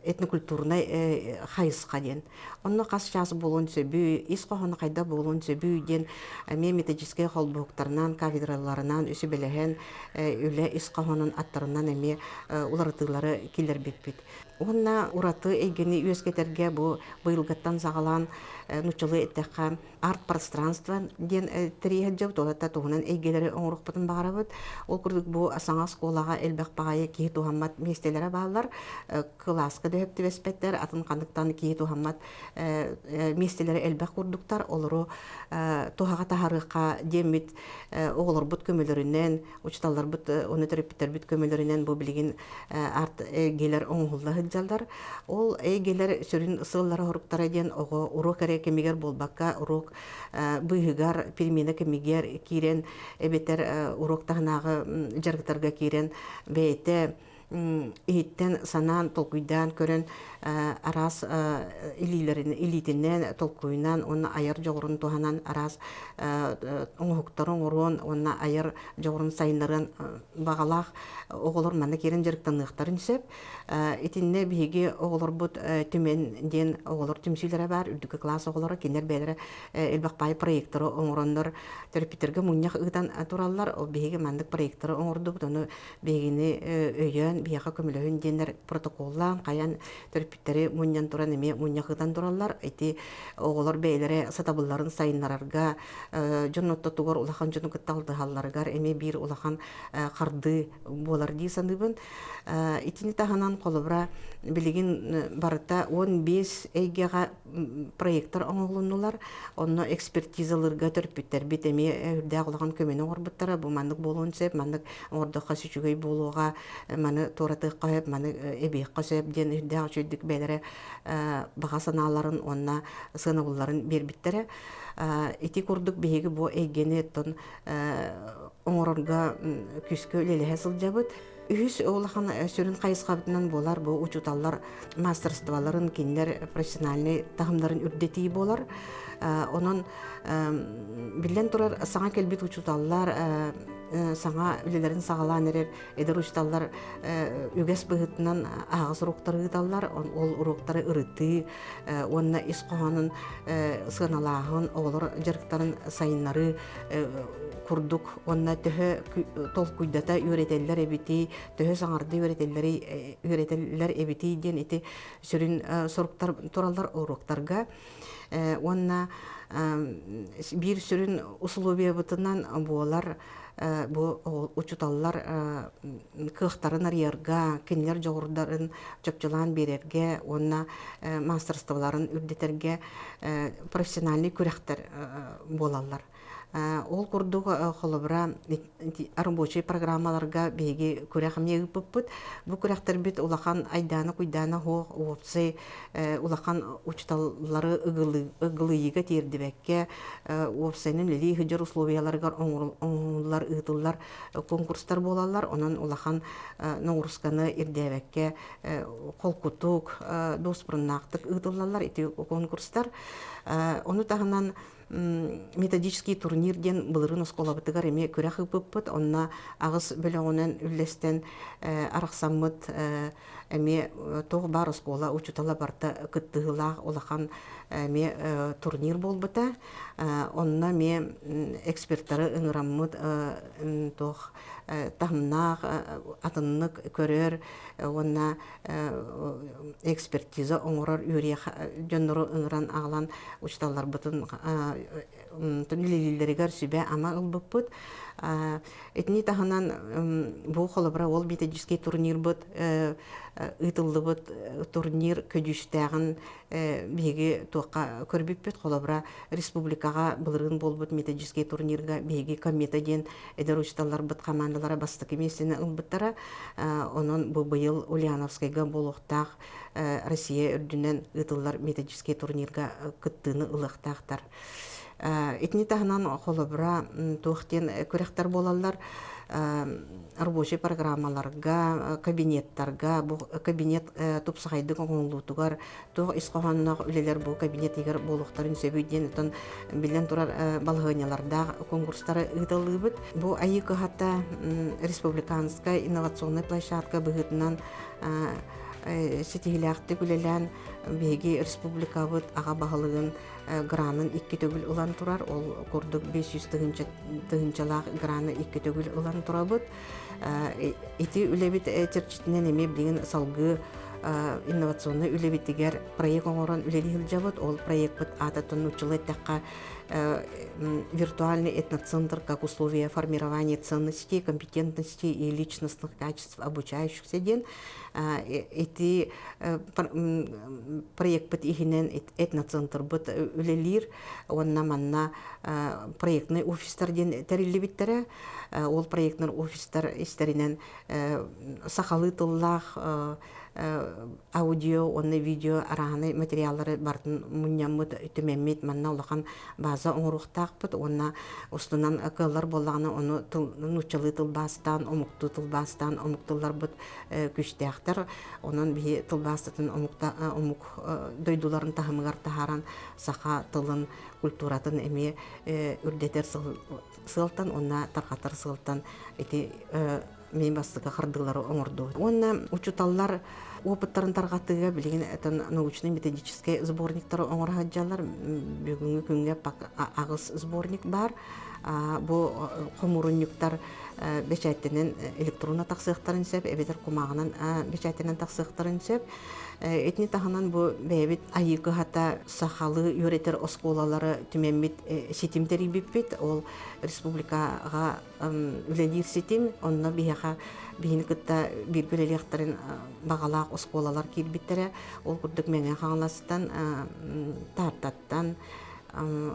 этнокультурный қайысқа ден. Онны қас жасы болуын сөбүй, ес қоғаны қайда болуын сөбүй ден мен методический қолбуқтарынан, кафедраларынан өсі біліген үлі ес қоғанын аттарынан әме ұларытылары келер бекпет. Онна ураты эгени үескетерге бу быйылгаттан сағалан нучылы эттеққа арт пространство ден тірейхет жау толатта туғынан эгелері оңырық бұтын бағарабыд. Ол күрдік бу саңа сколаға әлбәқ бағайы кейі туғаммат местелері бағалар, класқа дөйіпті веспеттер, атын қандықтан кейі туғаммат местелері әлбәқ күрдіктар, олыру туғаға тахарыққа деммет оғылыр бұт көмелерінен, учталар бұт, оны терапиттер бұт көмелерінен бу білген арт эгелер оңғылы жалдар. Ол эгелер сүрін ысыллары хорықтара ден оғы урок әрі кемегер болбаққа урок бұйығар перемені кемегер кирен әбетер урок тағынағы жарғытарға кирен бәйті иттен санан толкуйдан көрін арас илитінен толкуйнан, оны айыр жоғырын туғанан арас оңықтарын ұруын, оны айыр жоғырын сайынларын бағалақ оғылыр маны керін жарықтанлықтарын сөп. Итінне бейге оғылыр бұд түменден оғылыр түмсілері бар, үрдікі класс оғылары, кендер бәлері әлбақпай проекторы оңырындар, терапитерге мұнияқ ұғыдан туралылар, ол бейге мандық проекторы оңырды бұд, оны бейгені өйен, бейға көмілігін денер протоколлан, қаян терапиттері мұниян туран еме мұнияқыдан туралылар, әйті оғылыр бәйлері сатабыларын сайынларарға, жонотты тұғыр ұлақан жоны күтталды халларғар, еме бір ұлақан қарды болар дей сандыбын. Итini тағанан қолыбыра білеген барыта 15 әйгеға проекттар оңылынулар, оны экспертизалырға төрпіттер бетеме үрді ағылаған көмені орбыттары, бұл мандық болуын сөп, мандық ордыққа сүчігей болуға, маны торатыққа өп, маны әбейққа сөп, ден үрді ағылшүйдік бәлері баға саналарын, онына сынығыларын бербіттері. Ити көрдік бейгі бұл әйгені тұн оңырға күскі өлелі әсіл жабыд. Үхіс олахан сүрін қайысқабытынан болар, бұл учуталар мастерстваларын, кендер профессиональный тағымдарын үрдетей болар. Onun bilen turar sana kelbit uçutallar sana ülelerin sağalan erer eder uçutallar üges bıhıtından ağız uruktarı gıdallar ol uruktarı ırıtı onna isqohanın sığınalağın оголор жарыктарын сайыннары курдук, онна төһө тол куйдата үйретеллер эбити, төһө саңарды үйретеллер эбити ден ити сүрүн соруктар тураллар уруктарга. Онна бир сүрүн условия бутынан буолар бу учуталлар кыхтарын арыярга, кинилер жогурдарын чөпчөлан берерге, онна мастерстволарын үрдетерге профессиональный күрәхтер болалар. Ол курдук холобра рабочий программаларга беги күрәхмне гыппыт. Бу күрәхтер бит улахан айданы куйдана хо опсы улахан учталлары ыгылыйга тирдибекке опсенин лили хыжыр условияларга оңлар ытыллар конкурстар болалар. Онан улахан норусканы ирдебекке колкутук доспрынактык ытыллар ити конкурстар. Оны тагынан методический турнир ден былырын осколабытыгар эме күрәх ыппыт, онна агыс бөлөңөнөн үллестен араксаммыт эме тоғы бар оскола учутала барта кыттыгылах улахан эме турнир болбыта, онна ме эксперттары ыңыраммыт тох тахмнах атыннык көрөр, онна экспертиза оңорор үрек жоннору ыңыран ағлан учталар бытын түнлилилеригер сүбе ама ылбыппыт. Этни таханан бу холобра ол методический турнир быт, ытыллыбыт турнир көдүштәгін беги туаққа көрбіппет. Холобра республикаға былырын болбыт методический турнирга беги комета ден эдер учталар быт командалара бастык емесіне ылбыттара. Онын бу быйыл Ульяновскайга болуқтақ Россия үрдінен ытыллар методический турнирга кыттыны ылықтақтар. Этни таханан холобра туохтен күрәхтер болалар рабочий программаларга, кабинеттарга, бу кабинет тупсахайдык оңлутугар, туох исқоханнах үлелер бу кабинет егер болуқтарын сөбүйден тон билен турар балғыняларда конкурстары ытылыбыт. Бу айыкы хата республиканская инновационная площадка быгытынан сетигилякты күлелән беги республикабыт ага баһалыгын гранын 2 төгүл улан турар. Ол курдук 500 тыгынчалак граны 2 төгүл улан турабыт. Ити үлебит терчитинен эме билген салгы инновационный үлебитигер проект оңорон үлели хилжабыт. Ол проект бит ататын учулы такка виртуальный этноцентр как условие формирования ценностей, компетентностей и личностных качеств обучающихся ден. Эти проект бит ихинен этноцентр бит үлелир, онна манна проектный офистар ден терилибиттере. Ол проектный офистар истеринен сахалы тыллах аудио, онны видео араны материаллары бартын муньяммыт түмеммит манна улахан база оңруқтақпыт. Онна устунан акыллар болағына оны нучалы тылбастан, омукту тылбастан, омуктылар бұт күштеқтер. Онын бі тылбастатын омук дойдуларын тахымығар тахаран саха тылын культуратын эме үрдетер сылтан, онна тарқатар сылтан эти мен бастыға қырдылары оңырды. Онна учуталлар опыттарын тарғатыға білген научно-методический сборниктары оңыр хаджалар. Бүгінгі күнге ағыз сборник бар. Бұл қомырынюктар бешәттенен электронна тақсықтарын сөп, әбетер құмағынан бешәттенен тақсықтарын сөп. Этни таханан бу бәбит айыкы хата сахалы юретер осколалары түмәммит сетимтери биппит. Ол республикаға үлелер сетим, онна бияға бейін кытта биргілелектарын бағалақ осколалар келбеттері. Ол күрдік мәңен қаңластан, тартаттан,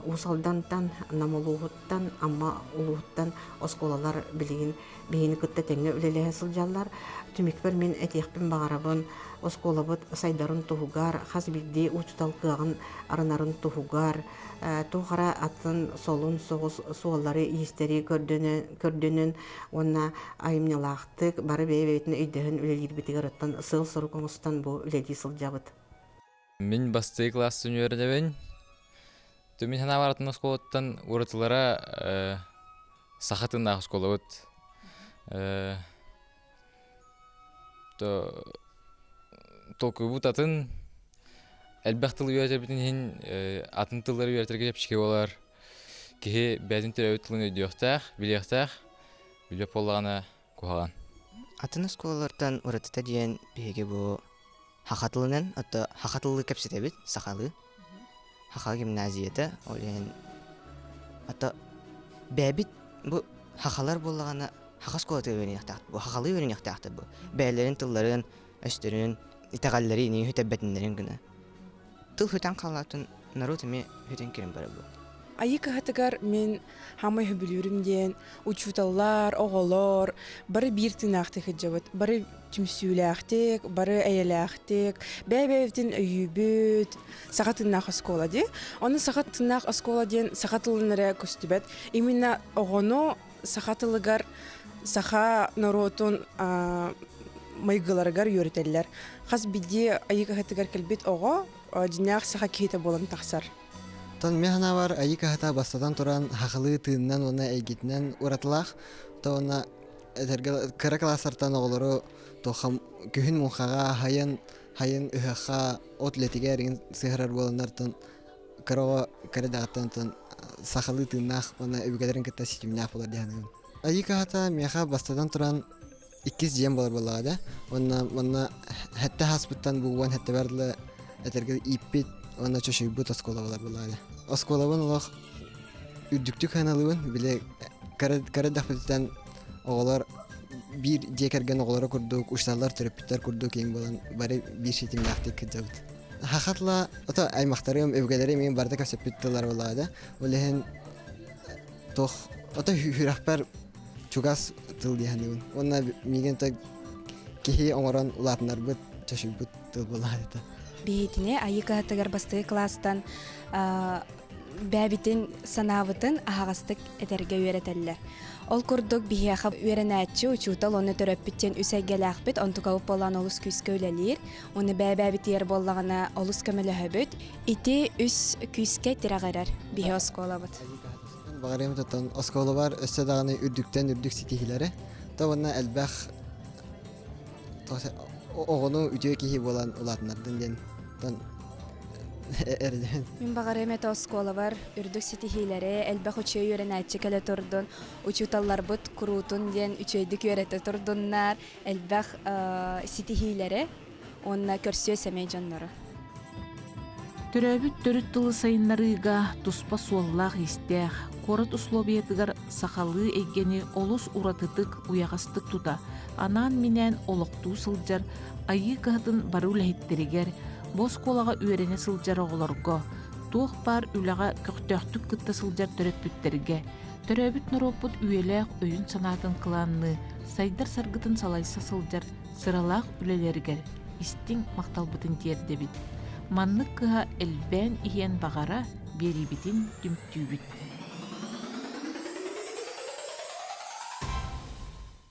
усалдантан, намылуғыттан, амма улуғыттан осколалар білген бейін кытта тәңе үлелі сылжалар. Түмекпер мен әтеқпен бағарабын осколабыт сайдарын туһугар, хасбилди учтал кыгын арынарын туһугар, туғара атын солун соғыз суоллары истери көрдөнөн, онна айымнялақтык бары бейбейтін өйдігін үлелер бітігер оттан сыл сұры коңыстан бұл үлелі сылжабыт. Мен басты класс универдебен, төмен хана баратын осколаттан уратылара сахатынна осколабыт. Толку бутатын әлбәқтылы үйәтер бітін атын тыллары үйәтер келеп шке олар. кихи бәдин төрөбүт тылын өйдүөхтәэх, билиөхтәэх, билеп боллағана кухаган. Атын осколалардан уратыта диен биһиги бу хахатылынан, аты хахатылы кепсетебит, сахалы. Хаха гимназията, олен ата бәбит бу хахалар боллагана хахас колаты өйнәктәк. Бу хахалы өйнәктәк бу. Бәйләрен тылларын, өстөрүн, итагаллары ни хөтәбәтнәрен генә. Тыл хөтән калатын нарутыме хөтән кирен бара бу. Айы кахатыгар мен хамай хөбүлүрүм диен учуталлар, оголор, бары бир тынаакты хыджабыт, бары түмсүүлээхтик, бары эйелээхтик, бэбэвтин өйүбүт, саха тынаак оскола ди. Оны саха тынаак оскола диен саха тылынары көстүбөт. Именно огоно саха тылыгар, саха наротун майгыларыгар үйрөтеллер. Хас биди айы кахатыгар келбит ого, динях саха кейте болан тахсар. Тон механа бар айы кахата бастадан туран хахылы тыыннан оны эйгитнен уратылах, то оны кыра классартан оголору тохам күһүн мунхага хайын ыхаха от летигерин сыгырар болоннартан кырого кырадагаттан тон сахалы тыыннах оны өбүгелерин кытта ситимнах болар дияны. Айы кахата меха бастадан туран 2 жем болар болада. Онна хатта хаспыттан буган хатта бардылы этерге иппит онна чөшөйбүт оскола болар болада. Осколабын олох үрдүктүк ханалыбын биле карадахпыттан оголор бир жекерген оголора курдук, ушталар төрөпүттөр курдук эң болан бары бир шитимдактык кыжабыт. Хахатла ото аймактарым өвгөлери мен барда касепиттелер болада. Олehen тох ото хүрахпар чугас тыл дияны. Онна миген та кихи оңорон улатнар бут чашыбыт тыл болада. Бейтине айы кахатыгар бастыгы класстан бәбитин санавытын ағастык этерге үйретеллер. Ол курдук бихияха үйренәтчі учутал оны төрөппіттен үсәйгеләқпіт, онтугауып болан олыс күске өлелер. Оны бәбәбит ер боллағына олыс көмілі хөбіт. Ити үс күске тирағарар бихи осколабыт. Бағарым тұттан осколы бар, өсті дағаны үрдіктен үрдік ситихилері. Тавына әлбәқ оғыну үтіе кейі болан ұлатынардын ден. Мен бағарым әті осколы бар, үрдік ситихилері, әлбәқ үчей үйренәтчі кәлі тұрдын, учуталлар бұт құрутын ден үчейдік үйреті тұрдыннар, әлбәқ ситихилері, онына көрсіе сәмей жанлары. Төрөбүт төрүт тылы сайыннарыга туспа суоллах истех, корот условиятыгар сахалы эггени олус уратытык уягастык тута, анан менен олоктуу сылжар, айы катын бары үлэхиттеригер, бос колага үйрене сылжар оголорго, туох бар үлага көктөктүк кытта сылжар төрөппүттерге, төрөбүт нуроппут үйелэх өйүн санатын кыланны, сайдар саргытын салайса сылжар, сыралах үлелергер, истиң макталбытын тиердебит. Маннык кыха элбэн иен бағара берибитин түмтүүбүт.